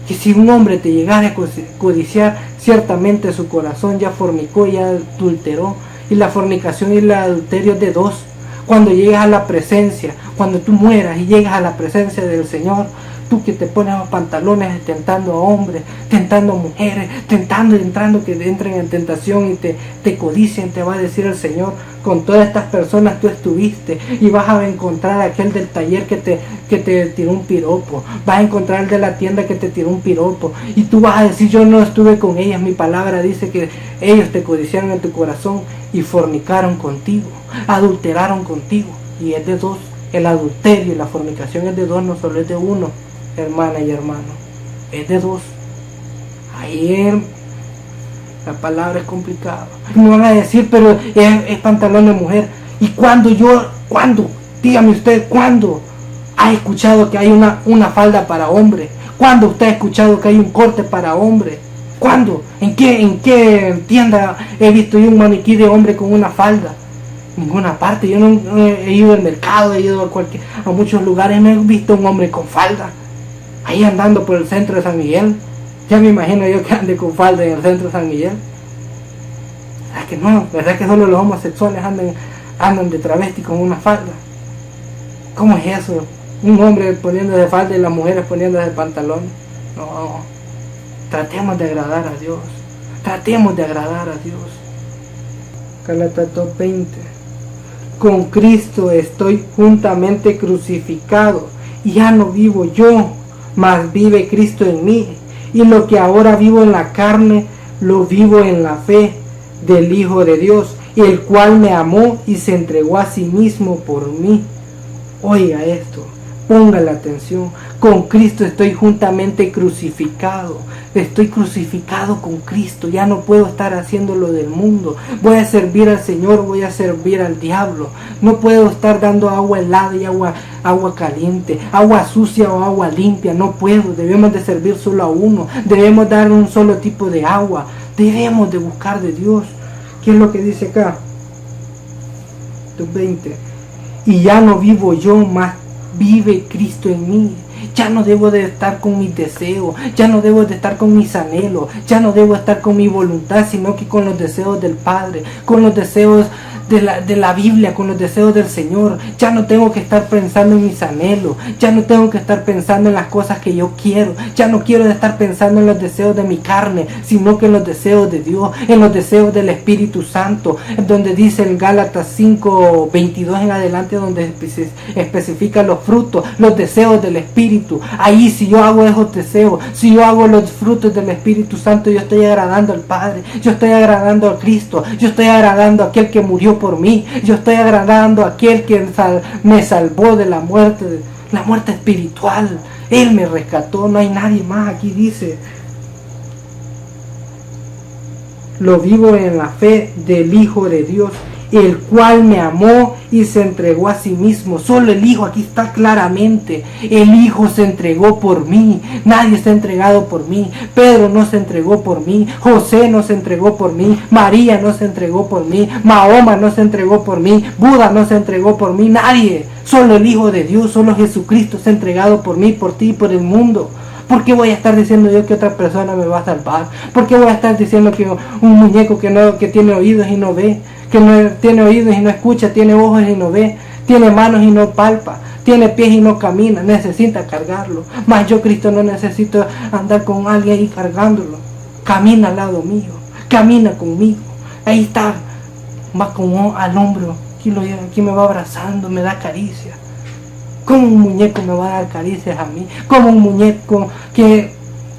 que si un hombre te llegara a codiciar, ciertamente su corazón ya fornicó, ya adulteró. Y la fornicación y el adulterio es de dos. Cuando llegas a la presencia, cuando tú mueras y llegas a la presencia del Señor, tú que te pones los pantalones tentando a hombres, tentando a mujeres, entrando que entren en tentación y te codicien, te va a decir el Señor, con todas estas personas tú estuviste, y vas a encontrar a aquel del taller que te tiró un piropo, vas a encontrar el de la tienda que te tiró un piropo, y tú vas a decir, yo no estuve con ellas, mi palabra dice que ellos te codiciaron en tu corazón y fornicaron contigo, adulteraron contigo, y es de dos. El adulterio y la fornicación es de dos, no solo es de uno, hermana y hermano, es de dos. Ayer la palabra es complicada. Me van a decir, pero es pantalón de mujer. ¿Y cuándo? Dígame usted, ¿cuándo ha escuchado que hay una falda para hombre? ¿Cuándo usted ha escuchado que hay un corte para hombre? ¿Cuándo? ¿En qué tienda he visto yo un maniquí de hombre con una falda? Ninguna parte. Yo no he ido al mercado, he ido a muchos lugares, no he visto un hombre con falda ahí andando por el centro de San Miguel. Ya me imagino yo que ande con falda en el centro de San Miguel. ¿Verdad que no? ¿Verdad que solo los homosexuales andan de travesti con una falda? ¿Cómo es eso? Un hombre poniendo de falda y las mujeres poniendo de pantalón. No. Tratemos de agradar a Dios. Tratemos de agradar a Dios. Gálatas 2:20. Con Cristo estoy juntamente crucificado, y ya no vivo yo, mas vive Cristo en mí. Y lo que ahora vivo en la carne, lo vivo en la fe del Hijo de Dios, el cual me amó y se entregó a sí mismo por mí. Oiga esto, ponga la atención. Con Cristo estoy juntamente crucificado. Estoy crucificado con Cristo. Ya no puedo estar haciendo lo del mundo. Voy a servir al Señor, voy a servir al diablo. No puedo estar dando agua helada y agua caliente, agua sucia o agua limpia. No puedo. Debemos de servir solo a uno. Debemos dar un solo tipo de agua. Debemos de buscar de Dios. ¿Qué es lo que dice acá? 2:20. Y ya no vivo yo, mas vive Cristo en mí. Ya no debo de estar con mis deseos, ya no debo de estar con mis anhelos, ya no debo estar con mi voluntad, sino que con los deseos del Padre, con los deseos de la Biblia, con los deseos del Señor. Ya no tengo que estar pensando en mis anhelos, ya no tengo que estar pensando en las cosas que yo quiero, ya no quiero estar pensando en los deseos de mi carne, sino que en los deseos de Dios, en los deseos del Espíritu Santo, donde dice en Gálatas 5:22 en adelante, donde especifica los frutos, los deseos del Espíritu. Ahí, si yo hago esos deseos, si yo hago los frutos del Espíritu Santo, yo estoy agradando al Padre, yo estoy agradando a Cristo, yo estoy agradando a aquel que murió por mí, yo estoy agradando a aquel que me salvó de la muerte espiritual. Él me rescató, no hay nadie más. Aquí dice: lo vivo en la fe del Hijo de Dios, el cual me amó y se entregó a sí mismo. Solo el Hijo, aquí está claramente, el Hijo se entregó por mí. Nadie se ha entregado por mí. Pedro no se entregó por mí, José no se entregó por mí, María no se entregó por mí, Mahoma no se entregó por mí, Buda no se entregó por mí, nadie. Solo el Hijo de Dios, solo Jesucristo se ha entregado por mí, por ti y por el mundo. ¿Por qué voy a estar diciendo yo que otra persona me va a salvar? ¿Por qué voy a estar diciendo que un muñeco que tiene oídos y no ve, que no tiene oídos y no escucha, tiene ojos y no ve, tiene manos y no palpa, tiene pies y no camina, necesita cargarlo? Mas yo, Cristo, no necesito andar con alguien ahí cargándolo. Camina al lado mío, camina conmigo. Ahí está, va como al hombro, aquí me va abrazando, me da caricias. ¿Cómo un muñeco me va a dar caricias a mí? ¿Cómo un muñeco que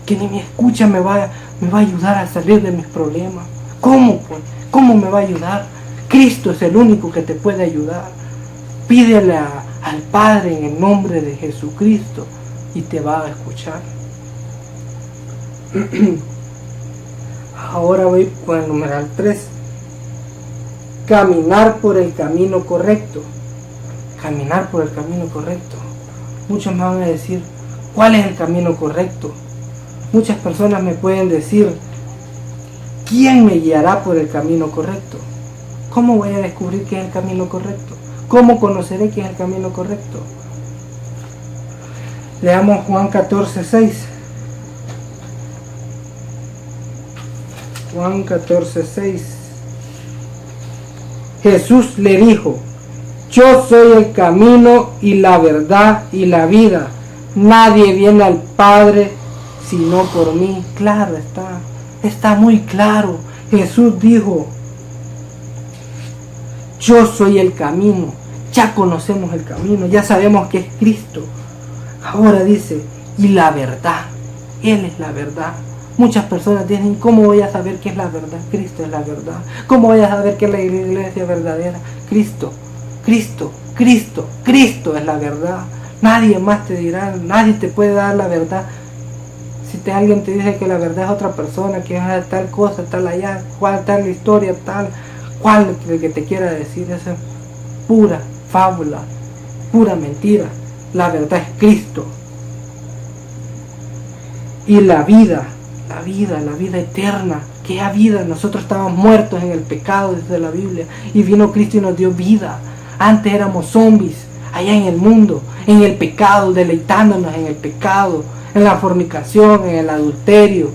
ni me escucha me va a ayudar a salir de mis problemas? ¿Cómo pues? ¿Cómo me va a ayudar? Cristo es el único que te puede ayudar. Pídele al Padre en el nombre de Jesucristo y te va a escuchar. Ahora voy con el numeral 3. Caminar por el camino correcto. Caminar por el camino correcto. Muchos me van a decir, ¿cuál es el camino correcto? Muchas personas me pueden decir, ¿quién me guiará por el camino correcto? ¿Cómo voy a descubrir qué es el camino correcto? ¿Cómo conoceré qué es el camino correcto? Leamos Juan 14:6. Juan 14:6. Jesús le dijo: yo soy el camino y la verdad y la vida. Nadie viene al Padre sino por mí. Claro está muy claro. Jesús dijo: yo soy el camino. Ya conocemos el camino, ya sabemos que es Cristo. Ahora dice, y la verdad. Él es la verdad. Muchas personas dicen, ¿cómo voy a saber qué es la verdad? Cristo es la verdad. ¿Cómo voy a saber qué es la iglesia verdadera? Cristo es la verdad. Nadie más te dirá, nadie te puede dar la verdad. Si alguien te dice que la verdad es otra persona, que es tal cosa, tal allá, cuál tal historia, cuál que te quiera decir, eso es pura fábula, pura mentira. La verdad es Cristo. Y la vida eterna, que es vida. Nosotros estábamos muertos en el pecado desde la Biblia, y vino Cristo y nos dio vida. Antes éramos zombies, allá en el mundo, en el pecado, deleitándonos en el pecado, en la fornicación, en el adulterio,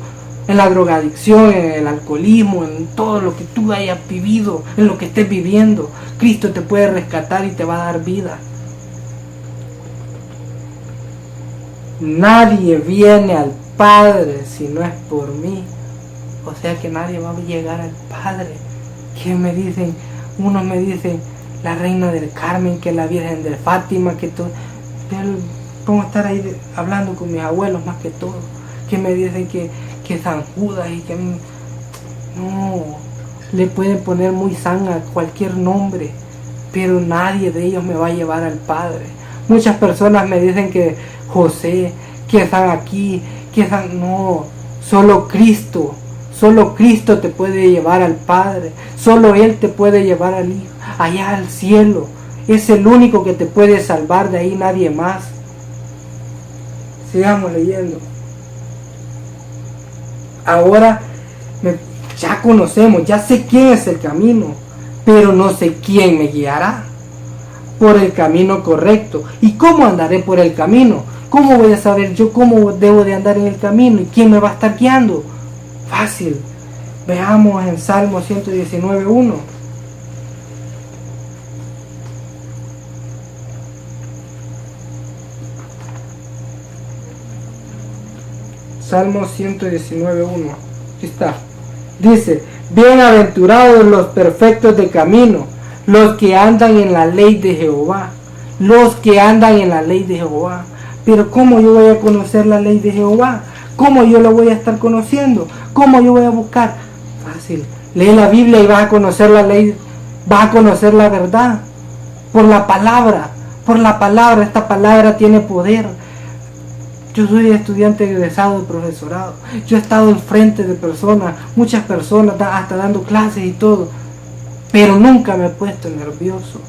en la drogadicción, en el alcoholismo, en todo lo que tú hayas vivido, en lo que estés viviendo. Cristo te puede rescatar y te va a dar vida. Nadie viene al Padre si no es por mí. O sea que nadie va a llegar al Padre. ¿Qué me dicen? Unos me dicen la Reina del Carmen, que la Virgen de Fátima, que todo. Yo pongo a estar ahí hablando con mis abuelos más que todo. Que me dicen que San Judas y que no, le pueden poner muy san a cualquier nombre, pero nadie de ellos me va a llevar al Padre. Muchas personas me dicen que José, que están aquí, que están, no, solo Cristo te puede llevar al Padre, solo Él te puede llevar al Hijo, allá al cielo. Es el único que te puede salvar, de ahí nadie más. Sigamos leyendo. Ahora ya conocemos, ya sé quién es el camino, pero no sé quién me guiará por el camino correcto. ¿Y cómo andaré por el camino? ¿Cómo voy a saber yo cómo debo de andar en el camino? ¿Y quién me va a estar guiando? Fácil. Veamos en Salmo 119:1. Salmo 119:1. Aquí está. Dice: bienaventurados los perfectos de camino, los que andan en la ley de Jehová. Los que andan en la ley de Jehová. Pero ¿cómo yo voy a conocer la ley de Jehová? ¿Cómo yo la voy a estar conociendo? ¿Cómo yo voy a buscar? Fácil. Lee la Biblia y vas a conocer la ley, vas a conocer la verdad. Por la palabra. Por la palabra. Esta palabra tiene poder. Yo soy estudiante egresado de profesorado. Yo he estado enfrente de personas, muchas personas, hasta dando clases y todo. Pero nunca me he puesto nervioso.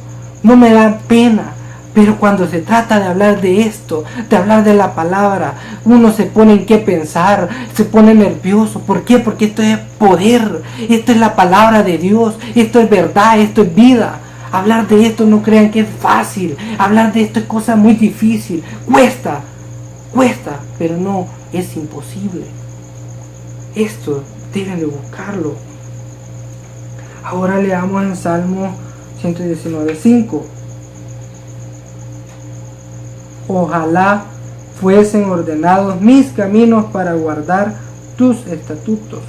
No me da pena. Pero cuando se trata de hablar de esto, de hablar de la palabra, uno se pone en qué pensar, se pone nervioso. ¿Por qué? Porque esto es poder. Esto es la palabra de Dios. Esto es verdad, esto es vida. Hablar de esto no crean que es fácil. Hablar de esto es cosa muy difícil. Cuesta, pero no es imposible. Esto deben de buscarlo. Ahora leamos en Salmo 119:5. Ojalá fuesen ordenados mis caminos para guardar tus estatutos.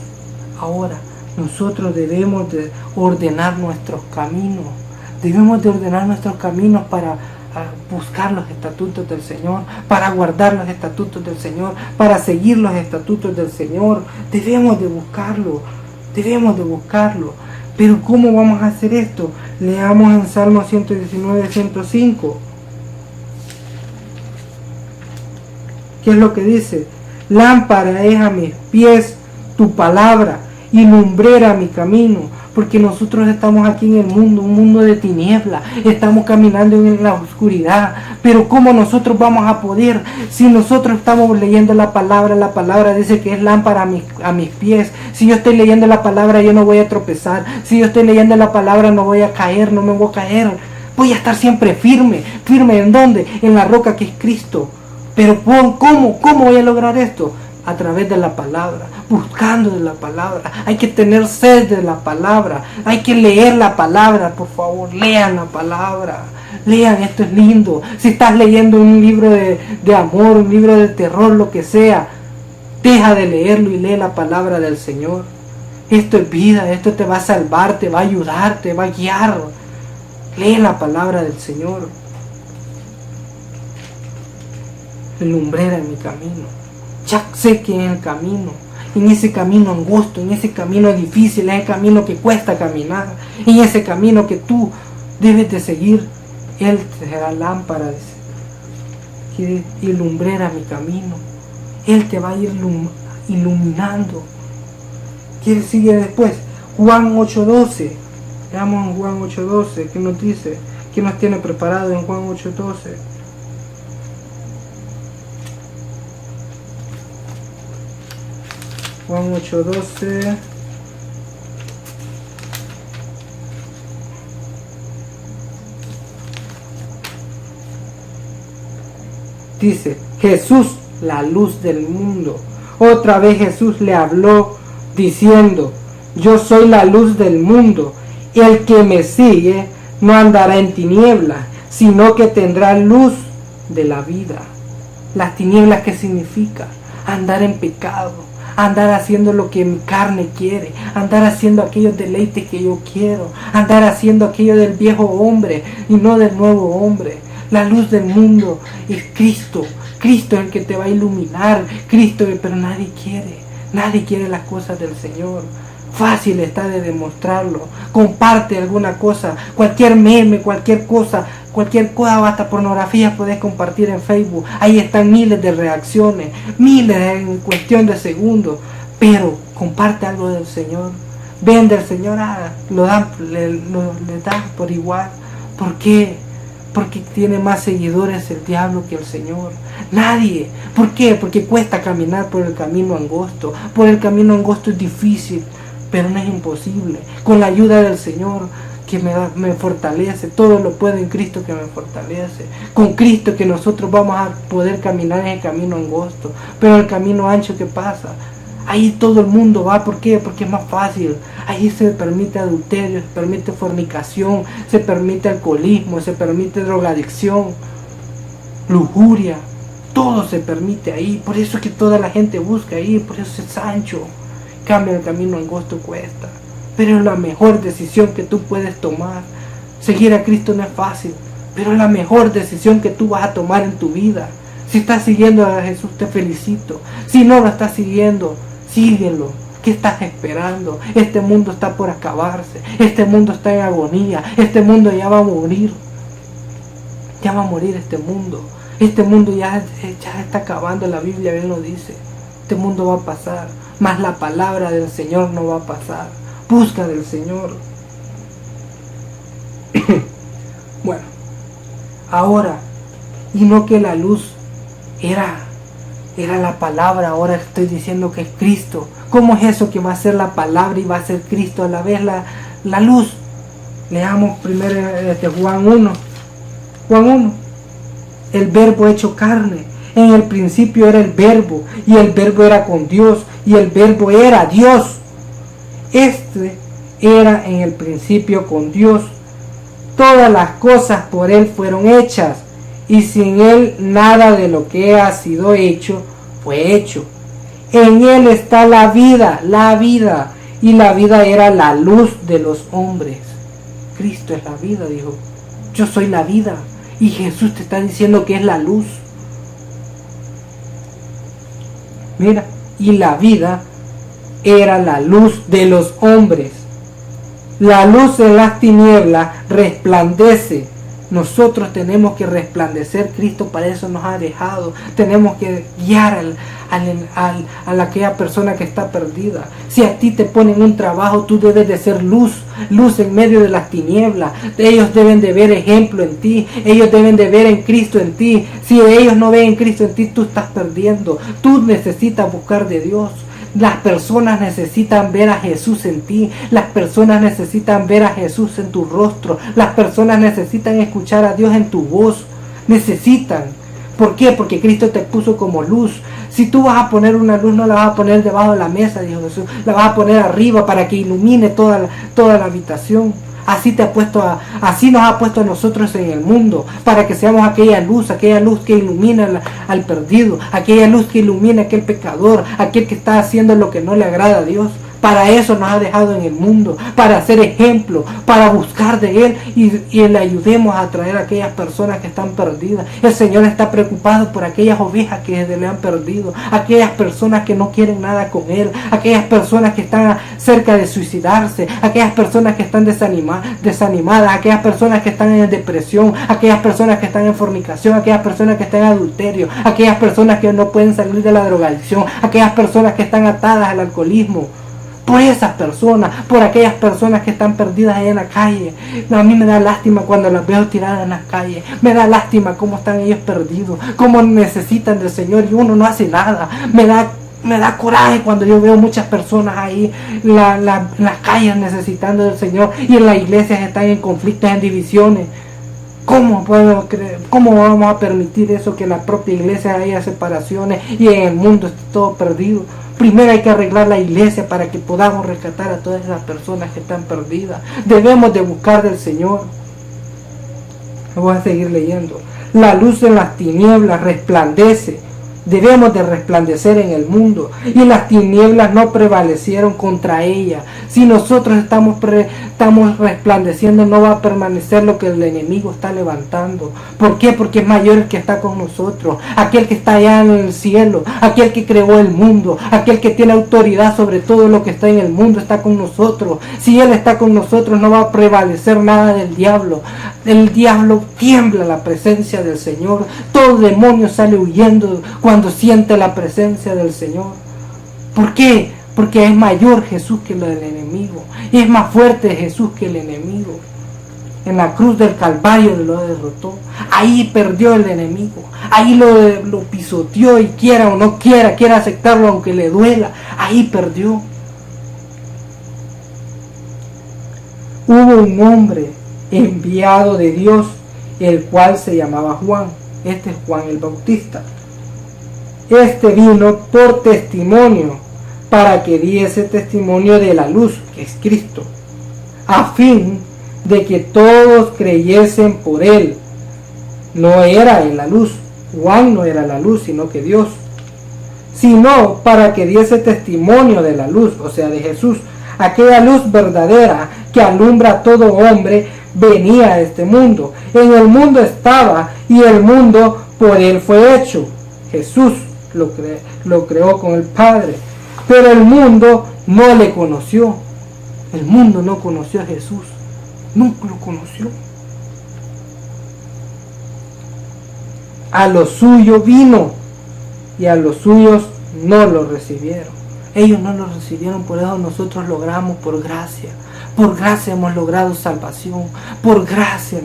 Ahora nosotros debemos de ordenar nuestros caminos. Debemos de ordenar nuestros caminos para buscar los estatutos del Señor, para guardar los estatutos del Señor, para seguir los estatutos del Señor. Debemos de buscarlo. Pero ¿cómo vamos a hacer esto? Leamos en Salmo 119:105. ¿Qué es lo que dice? Lámpara es a mis pies tu palabra y lumbrera mi camino. Porque nosotros estamos aquí en el mundo, un mundo de tinieblas, estamos caminando en la oscuridad. Pero ¿cómo nosotros vamos a poder? Si nosotros estamos leyendo la palabra dice que es lámpara a mis pies. Si yo estoy leyendo la palabra, yo no voy a tropezar. Si yo estoy leyendo la palabra, no voy a caer, no me voy a caer. Voy a estar siempre firme. ¿Firme en dónde? En la roca que es Cristo. Pero ¿cómo voy a lograr esto? A través de la palabra, buscando de la palabra. Hay que tener sed de la palabra, hay que leer la palabra. Por favor, lean la palabra, lean, esto es lindo. Si estás leyendo un libro de amor, un libro de terror, lo que sea, deja de leerlo y lee la palabra del Señor. Esto es vida, esto te va a salvar, te va a ayudar, te va a guiar. Lee la palabra del Señor. Lumbrera en mi camino. Ya sé que en el camino, en ese camino angosto, en ese camino difícil, en ese camino que cuesta caminar, en ese camino que tú debes de seguir, Él te será lámpara y lumbrera mi camino. Él te va a ir iluminando. ¿Qué sigue después? Juan 8:12. Veamos en Juan 8:12, ¿qué nos dice? ¿Qué nos tiene preparado en Juan 8:12? Juan 8:12. Dice: Jesús, la luz del mundo. Otra vez Jesús le habló diciendo: yo soy la luz del mundo. El que me sigue no andará en tinieblas, sino que tendrá luz de la vida. Las tinieblas, ¿qué significa? Andar en pecado. Andar haciendo lo que mi carne quiere, andar haciendo aquellos deleites que yo quiero, andar haciendo aquello del viejo hombre y no del nuevo hombre. La luz del mundo es Cristo. Cristo es el que te va a iluminar. Cristo, pero nadie quiere las cosas del Señor. Fácil está de demostrarlo. Comparte alguna cosa, cualquier meme, cualquier cosa, hasta pornografía puedes compartir en Facebook. Ahí están miles de reacciones, miles en cuestión de segundos. Pero comparte algo del Señor. Ven del Señor, le dan por igual. ¿Por qué? Porque tiene más seguidores el diablo que el Señor. Nadie. ¿Por qué? Porque cuesta caminar por el camino angosto. Por el camino angosto es difícil, pero no es imposible. Con la ayuda del Señor, que me fortalece. Todo lo puedo en Cristo que me fortalece. Con Cristo que nosotros vamos a poder caminar en el camino angosto. Pero el camino ancho, ¿qué pasa? Ahí todo el mundo va. ¿Por qué? Porque es más fácil. Ahí se permite adulterio, se permite fornicación, se permite alcoholismo, se permite drogadicción, lujuria. Todo se permite ahí. Por eso es que toda la gente busca ahí. Por eso es ancho. Cambia el camino angosto, cuesta. Pero es la mejor decisión que tú puedes tomar. Seguir a Cristo no es fácil, pero es la mejor decisión que tú vas a tomar en tu vida. Si estás siguiendo a Jesús, te felicito. Si no lo estás siguiendo, síguelo. ¿Qué estás esperando? Este mundo está por acabarse. Este mundo está en agonía. Este mundo ya va a morir. Ya va a morir este mundo. Este mundo ya está acabando. La Biblia bien lo dice. Este mundo va a pasar. Mas la palabra del Señor no va a pasar. Busca del Señor. Bueno, ahora, y no que la luz era la palabra, ahora estoy diciendo que es Cristo. ¿Cómo es eso que va a ser la palabra y va a ser Cristo a la vez la luz? Leamos primero Juan 1. Juan 1. El verbo hecho carne. En el principio era el verbo, y el verbo era con Dios, y el verbo era Dios. Este era en el principio con Dios. Todas las cosas por Él fueron hechas, y sin Él nada de lo que ha sido hecho fue hecho. En Él está la vida, y la vida era la luz de los hombres. Cristo es la vida, dijo. Yo soy la vida, y Jesús te está diciendo que es la luz. Mira, y la vida era la luz de los hombres. La luz en las tinieblas resplandece. Nosotros tenemos que resplandecer. Cristo para eso nos ha dejado. Tenemos que guiar a aquella persona que está perdida. Si a ti te ponen un trabajo, tú debes de ser luz en medio de las tinieblas. Ellos deben de ver ejemplo en ti. Ellos deben de ver en Cristo en ti. Si ellos no ven en Cristo en ti, tú estás perdiendo. Tú necesitas buscar de Dios. Las personas necesitan ver a Jesús en ti. Las personas necesitan ver a Jesús en tu rostro. Las personas necesitan escuchar a Dios en tu voz. Necesitan. ¿Por qué? Porque Cristo te puso como luz. Si tú vas a poner una luz, no la vas a poner debajo de la mesa, dijo Jesús. La vas a poner arriba para que ilumine toda la habitación. Así así nos ha puesto a nosotros en el mundo, para que seamos aquella luz que ilumina al perdido, aquella luz que ilumina a aquel pecador, aquel que está haciendo lo que no le agrada a Dios. Para eso nos ha dejado en el mundo, para ser ejemplo, para buscar de Él y le ayudemos a traer a aquellas personas que están perdidas. El Señor está preocupado por aquellas ovejas que le han perdido, aquellas personas que no quieren nada con Él, aquellas personas que están cerca de suicidarse, aquellas personas que están desanimadas, aquellas personas que están en depresión, aquellas personas que están en fornicación, aquellas personas que están en adulterio, aquellas personas que no pueden salir de la drogadicción, aquellas personas que están atadas al alcoholismo. Por esas personas, por aquellas personas que están perdidas ahí en la calle. A mí me da lástima cuando las veo tiradas en las calles. Me da lástima cómo están ellos perdidos, cómo necesitan del Señor y uno no hace nada. Me da coraje cuando yo veo muchas personas ahí en las calles necesitando del Señor y en las iglesias están en conflictos, en divisiones. ¿Cómo vamos a permitir eso, que en la propia iglesia haya separaciones y en el mundo esté todo perdido? Primero hay que arreglar la iglesia para que podamos rescatar a todas esas personas que están perdidas. Debemos de buscar del Señor. Voy a seguir leyendo. La luz en las tinieblas resplandece. Debemos de resplandecer en el mundo, y las tinieblas no prevalecieron contra ella. Si nosotros estamos resplandeciendo, no va a permanecer lo que el enemigo está levantando. ¿Por qué? Porque es mayor el que está con nosotros, aquel que está allá en el cielo, aquel que creó el mundo, aquel que tiene autoridad sobre todo lo que está en el mundo, está con nosotros. Si Él está con nosotros, no va a prevalecer nada del diablo. El diablo tiembla la presencia del Señor. Todo demonio sale huyendo cuando siente la presencia del Señor. ¿Por qué? Porque es mayor Jesús que el enemigo. Y es más fuerte Jesús que el enemigo. En la cruz del Calvario lo derrotó. Ahí perdió el enemigo. Ahí lo pisoteó, y quiera o no quiera aceptarlo aunque le duela. Ahí perdió. hubo un hombre enviado de Dios, el cual se llamaba Juan. Este es Juan el Bautista. Este vino por testimonio, para que diese testimonio de la luz, que es Cristo, a fin de que todos creyesen por él. No era él la luz, Juan no era la luz, sino que Dios, sino para que diese testimonio de la luz, o sea, de Jesús. Aquella luz verdadera que alumbra a todo hombre venía a este mundo. En el mundo estaba, y el mundo por él fue hecho. Jesús lo creó con el Padre, pero el mundo no le conoció. El mundo no conoció a Jesús, nunca lo conoció. A lo suyo vino, y a los suyos no lo recibieron. Ellos no lo recibieron, por eso nosotros logramos por gracia. Por gracia hemos logrado salvación. Por gracia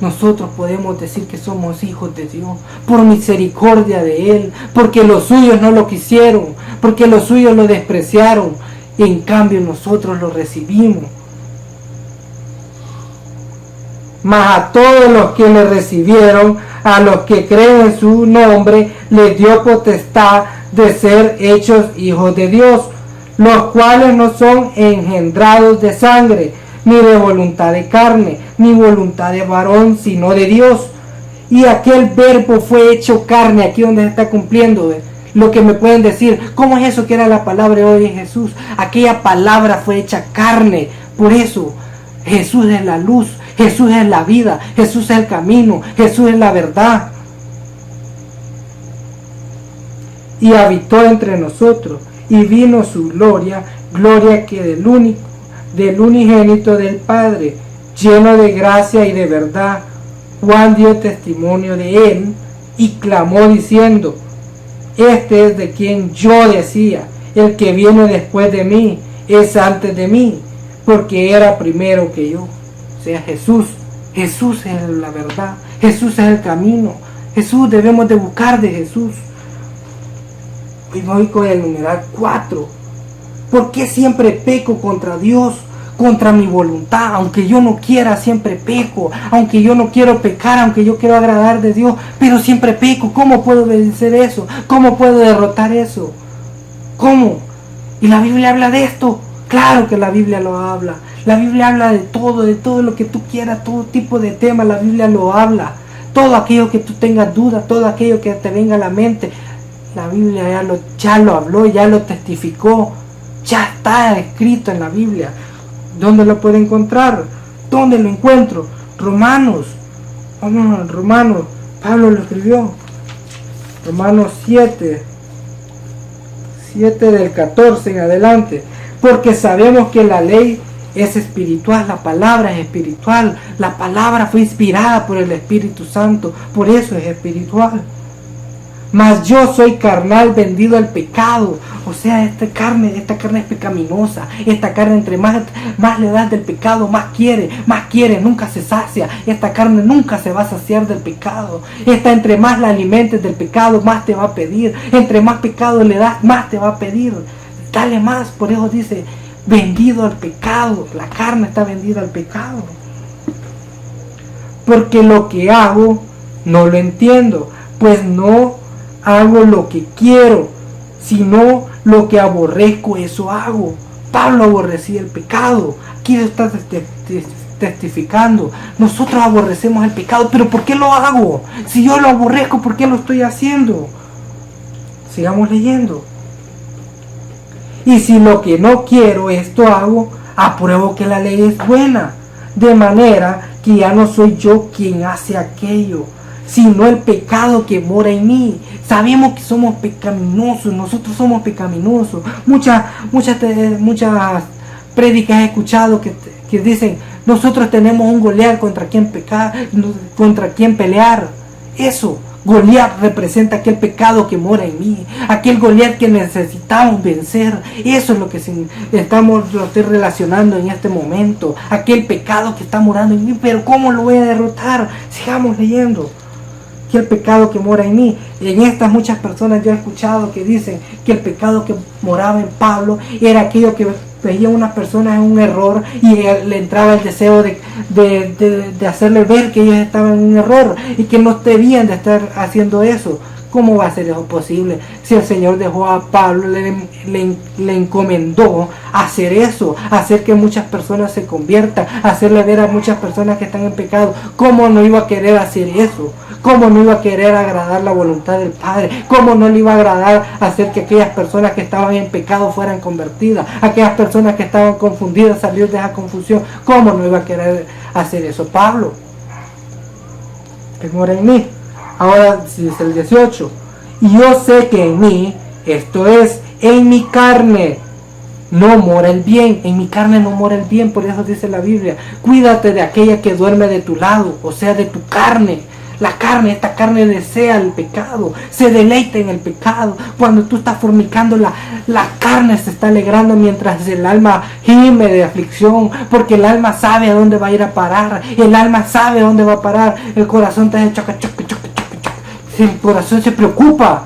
nosotros podemos decir que somos hijos de Dios. Por misericordia de Él. Porque los suyos no lo quisieron. Porque los suyos lo despreciaron. Y en cambio nosotros lo recibimos. Mas a todos los que le recibieron, a los que creen en su nombre, les dio potestad de ser hechos hijos de Dios, los cuales no son engendrados de sangre, ni de voluntad de carne, ni voluntad de varón, sino de Dios. Y aquel verbo fue hecho carne, aquí donde se está cumpliendo lo que me pueden decir, ¿cómo es eso que era la palabra hoy en Jesús? Aquella palabra fue hecha carne. Por eso Jesús es la luz, Jesús es la vida, Jesús es el camino, Jesús es la verdad. Y habitó entre nosotros, y vino su gloria, gloria que del unigénito del Padre, lleno de gracia y de verdad. Juan dio testimonio de él, y clamó diciendo: este es de quien yo decía, el que viene después de mí, es antes de mí, porque era primero que yo. O sea, Jesús es la verdad, Jesús es el camino, Jesús, debemos de buscar de Jesús. Hoy voy con el numeral 4. ¿Por qué siempre peco contra Dios, contra mi voluntad? Aunque yo no quiera, siempre peco. Aunque yo no quiero pecar, aunque yo quiero agradar de Dios, pero siempre peco. ¿Cómo puedo vencer eso? ¿Cómo puedo derrotar eso? ¿Cómo? ¿Y la Biblia habla de esto? Claro que la Biblia lo habla. La Biblia habla de todo lo que tú quieras, todo tipo de temas, la Biblia lo habla. Todo aquello que tú tengas dudas, todo aquello que te venga a la mente, la Biblia ya lo habló, ya lo testificó, ya está escrito en la Biblia. ¿Dónde lo puedo encontrar? ¿Dónde lo encuentro? Romanos. Vamos a Romanos. Pablo lo escribió. Romanos 7 del 14 en adelante. Porque sabemos que la ley es espiritual, la palabra es espiritual, la palabra fue inspirada por el Espíritu Santo, por eso es espiritual. Mas yo soy carnal, vendido al pecado. O sea, esta carne es pecaminosa. Esta carne, entre más le das del pecado, más quiere, nunca se sacia. Esta carne nunca se va a saciar del pecado. Entre más la alimentes del pecado, más te va a pedir. Entre más pecado le das, más te va a pedir. Dale más, por eso dice, vendido al pecado. La carne está vendida al pecado. Porque lo que hago, no lo entiendo, pues no hago lo que quiero, sino lo que aborrezco, eso hago. Pablo aborrecía el pecado. Aquí está testificando. Nosotros aborrecemos el pecado, pero ¿por qué lo hago? Si yo lo aborrezco, ¿por qué lo estoy haciendo? Sigamos leyendo. Y si lo que no quiero, esto hago, apruebo que la ley es buena, de manera que ya no soy yo quien hace aquello, sino el pecado que mora en mí. Sabemos que somos pecaminosos, nosotros somos pecaminosos. Muchas prédicas he escuchado que dicen, nosotros tenemos un Goliat contra quien pelear. Eso, Goliat representa aquel pecado que mora en mí, aquel Goliat que necesitamos vencer. Eso es lo que lo estoy relacionando en este momento, aquel pecado que está morando en mí. Pero ¿cómo lo voy a derrotar? Sigamos leyendo. El pecado que mora en mí. En estas muchas personas yo he escuchado que dicen que el pecado que moraba en Pablo era aquello que veía a unas personas en un error y le entraba el deseo de hacerle ver que ellos estaban en un error y que no debían de estar haciendo eso. ¿Cómo va a ser eso posible? Si el Señor dejó a Pablo, le encomendó hacer eso, hacer que muchas personas se conviertan, hacerle ver a muchas personas que están en pecado. ¿Cómo no iba a querer hacer eso? ¿Cómo no iba a querer agradar la voluntad del Padre? ¿Cómo no le iba a agradar hacer que aquellas personas que estaban en pecado fueran convertidas? Aquellas personas que estaban confundidas, salir de esa confusión. ¿Cómo no iba a querer hacer eso Pablo? Que mora en mí. Ahora dice el 18, y yo sé que en mí, esto es, en mi carne, no mora el bien. En mi carne no mora el bien, por eso dice la Biblia, cuídate de aquella que duerme de tu lado, o sea, de tu carne. La carne, esta carne desea el pecado, se deleita en el pecado. Cuando tú estás fornicando, la carne se está alegrando mientras el alma gime de aflicción, porque el alma sabe a dónde va a ir a parar, el alma sabe a dónde va a parar, el corazón te hace choca, choca, choca. El corazón se preocupa,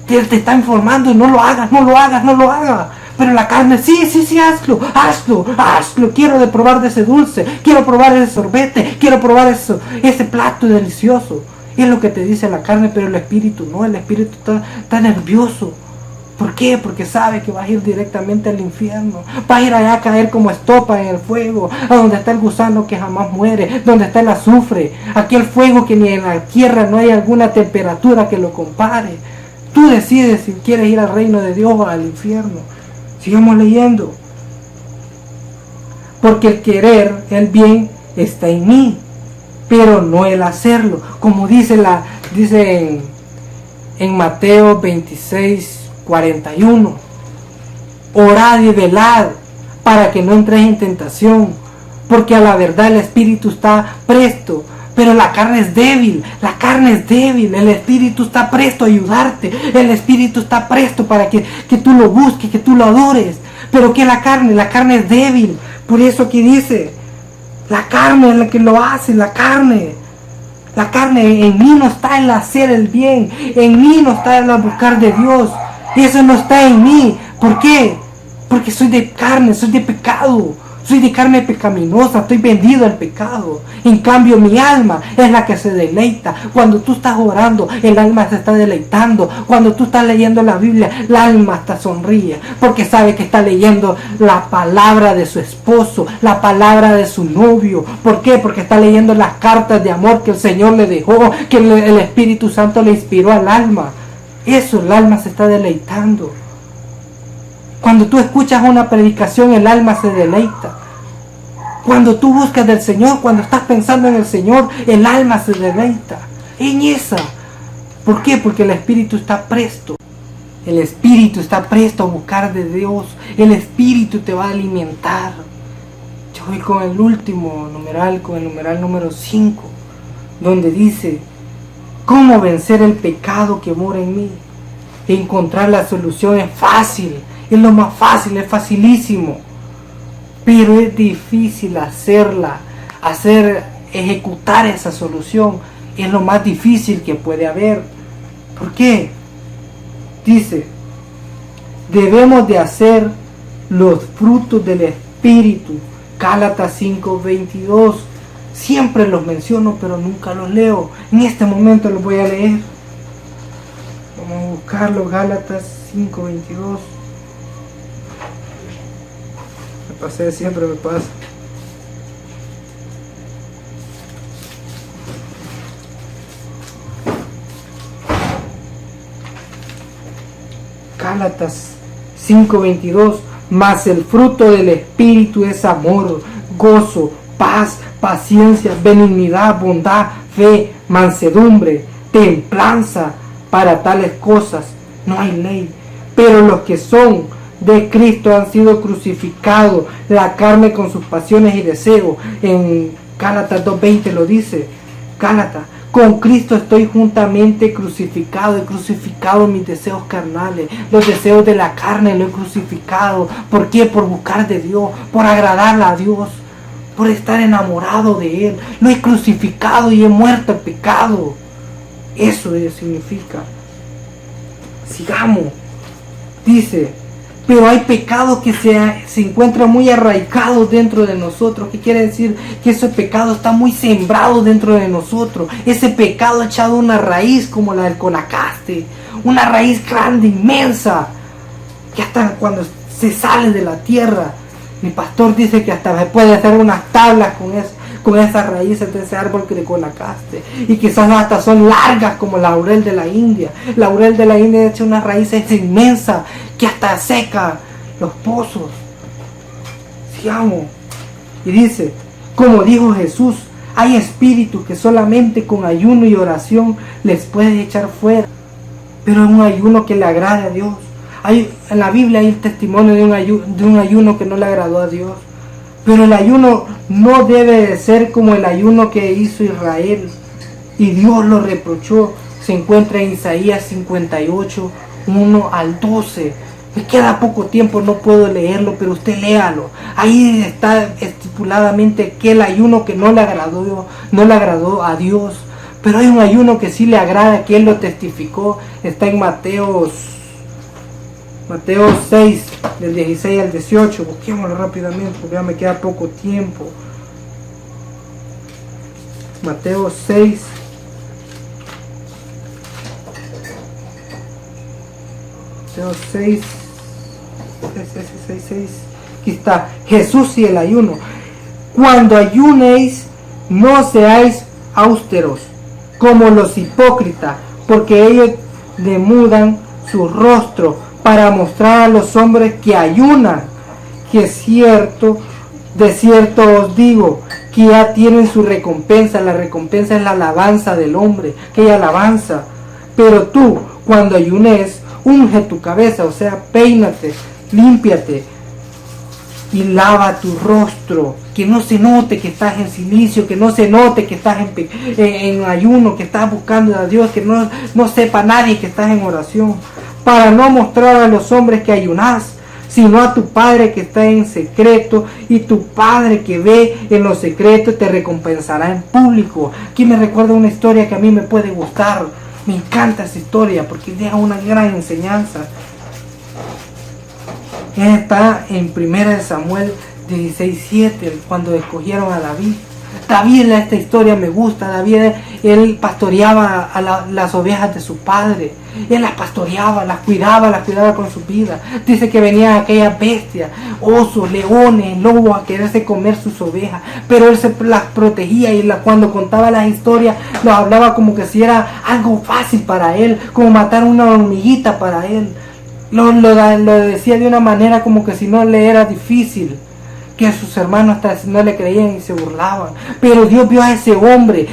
te está informando, no lo hagas, no lo hagas, no lo hagas. Pero la carne, sí, hazlo, quiero probar de ese dulce, quiero probar ese sorbete, quiero probar ese plato delicioso. Es lo que te dice la carne, pero el espíritu no, el espíritu está nervioso. ¿Por qué? Porque sabe que vas a ir directamente al infierno. Vas a ir allá a caer como estopa en el fuego, a donde está el gusano que jamás muere, donde está el azufre, aquel fuego que ni en la tierra no hay alguna temperatura que lo compare. Tú decides si quieres ir al reino de Dios o al infierno. Sigamos leyendo. Porque el querer el bien está en mí, pero no el hacerlo. Como dice en Mateo 26:41, orad y velad para que no entréis en tentación, porque a la verdad el espíritu está presto, pero la carne es débil, el espíritu está presto a ayudarte, el espíritu está presto para que tú lo busques, que tú lo adores, pero que la carne es débil. Por eso aquí dice, la carne es la que lo hace, la carne en mí no está en hacer el bien, en mí no está en la buscar de Dios. Eso no está en mí. ¿Por qué? Porque soy de carne, soy de pecado. Soy de carne pecaminosa, estoy vendido al pecado. En cambio, mi alma es la que se deleita. Cuando tú estás orando, el alma se está deleitando. Cuando tú estás leyendo la Biblia, el alma hasta sonríe. Porque sabe que está leyendo la palabra de su esposo, la palabra de su novio. ¿Por qué? Porque está leyendo las cartas de amor que el Señor le dejó, que el Espíritu Santo le inspiró al alma. Eso, el alma se está deleitando. Cuando tú escuchas una predicación, el alma se deleita. Cuando tú buscas del Señor, cuando estás pensando en el Señor, el alma se deleita en esa. ¿Por qué? Porque el espíritu está presto. El espíritu está presto a buscar de Dios. El espíritu te va a alimentar. Yo voy con el último numeral, con el numeral número 5, donde dice, ¿cómo vencer el pecado que mora en mí? Encontrar la solución es fácil. Es lo más fácil, es facilísimo, pero es difícil ejecutar esa solución. Es lo más difícil que puede haber. ¿Por qué? Dice, debemos de hacer los frutos del Espíritu. Gálatas 5:22. Siempre los menciono, pero nunca los leo. En este momento los voy a leer. Vamos a buscarlo, Gálatas 5:22. Pasé, siempre me pasa. Gálatas 5:22. Mas el fruto del Espíritu es amor, gozo, paz, paciencia, benignidad, bondad, fe, mansedumbre, templanza. Para tales cosas no hay ley. Pero los que son de Cristo han sido crucificados, la carne con sus pasiones y deseos. En Gálatas 2:20 lo dice. Gálatas, con Cristo estoy juntamente crucificado. He crucificado mis deseos carnales, los deseos de la carne lo he crucificado. ¿Por qué? Por buscar de Dios, por agradarle a Dios, por estar enamorado de Él. Lo he crucificado y he muerto al pecado. Eso significa. Sigamos. Dice, Pero hay pecados que se encuentran muy arraigados dentro de nosotros. ¿Qué quiere decir? Que ese pecado está muy sembrado dentro de nosotros. Ese pecado ha echado una raíz como la del Conacaste. Una raíz grande, inmensa. Que hasta cuando se sale de la tierra, mi pastor dice que hasta se puede hacer unas tablas con esas raíces de ese árbol que de Conacaste. Y quizás hasta son largas como la laurel de la India. La laurel de la India echa unas raíces inmensas que hasta seca los pozos. Sigamos. Y dice, como dijo Jesús, hay espíritus que solamente con ayuno y oración les puedes echar fuera. Pero es un ayuno que le agrade a Dios. En la Biblia hay el testimonio de un ayuno que no le agradó a Dios. Pero el ayuno no debe de ser como el ayuno que hizo Israel. Y Dios lo reprochó. Se encuentra en Isaías 58, 1 al 12. Me queda poco tiempo, no puedo leerlo, pero usted léalo. Ahí está estipuladamente aquel ayuno que no le agradó a Dios. Pero hay un ayuno que sí le agrada, que Él lo testificó. Está en Mateo 6, del 16 al 18. Busquémoslo rápidamente porque ya me queda poco tiempo. Mateo 6. Mateo 6. Aquí está. Jesús y el ayuno. Cuando ayunéis, no seáis austeros, como los hipócritas, porque ellos demudan su rostro para mostrar a los hombres que ayunan. Que de cierto os digo, que ya tienen su recompensa. La recompensa es la alabanza del hombre, aquella alabanza. Pero tú, cuando ayunes, unge tu cabeza, o sea, peínate, límpiate y lava tu rostro, que no se note que estás en silicio, que no se note que estás en ayuno, que estás buscando a Dios, que no sepa nadie que estás en oración, para no mostrar a los hombres que ayunás, sino a tu Padre que está en secreto, y tu Padre que ve en lo secreto te recompensará en público. Aquí me recuerda una historia que a mí me puede gustar. Me encanta esa historia porque deja una gran enseñanza. Está en 1 Samuel 16:7, cuando escogieron a David. David, esta historia me gusta. David, él pastoreaba a las ovejas de su padre. Él las pastoreaba, las cuidaba con su vida. Dice que venían aquellas bestias, osos, leones, lobos a quererse comer sus ovejas. Pero él se las protegía y cuando contaba las historias, lo hablaba como que si era algo fácil para él, como matar una hormiguita para él. Lo decía de una manera como que si no le era difícil, que sus hermanos hasta no le creían y se burlaban. Pero Dios vio a ese hombre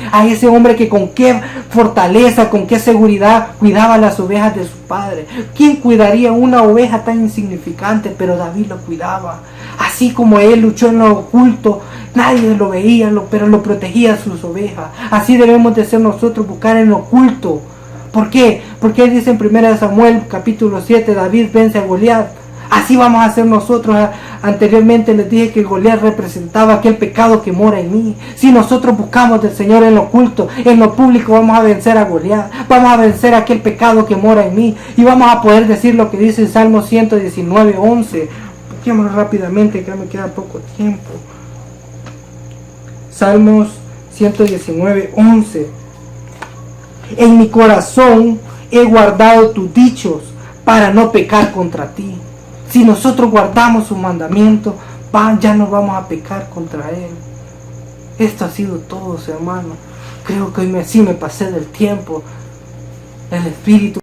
que con qué fortaleza, con qué seguridad cuidaba las ovejas de su padre. ¿Quién cuidaría una oveja tan insignificante? Pero David lo cuidaba. Así como él luchó en lo oculto, nadie lo veía, pero lo protegía a sus ovejas. Así debemos de ser nosotros, buscar en lo oculto. ¿Por qué? Porque dice en 1 Samuel capítulo 7, David vence a Goliat. Así vamos a hacer nosotros. Anteriormente les dije que Goliat representaba aquel pecado que mora en mí. Si nosotros buscamos del Señor en lo oculto, en lo público vamos a vencer a Goliat. Vamos a vencer aquel pecado que mora en mí. Y vamos a poder decir lo que dice en Salmo 119:11. Busquémoslo rápidamente, que me queda poco tiempo. Salmos 119:11. En mi corazón he guardado tus dichos para no pecar contra ti. Si nosotros guardamos sus mandamientos, ya no vamos a pecar contra Él. Esto ha sido todo, hermano. Creo que hoy sí me pasé del tiempo. El Espíritu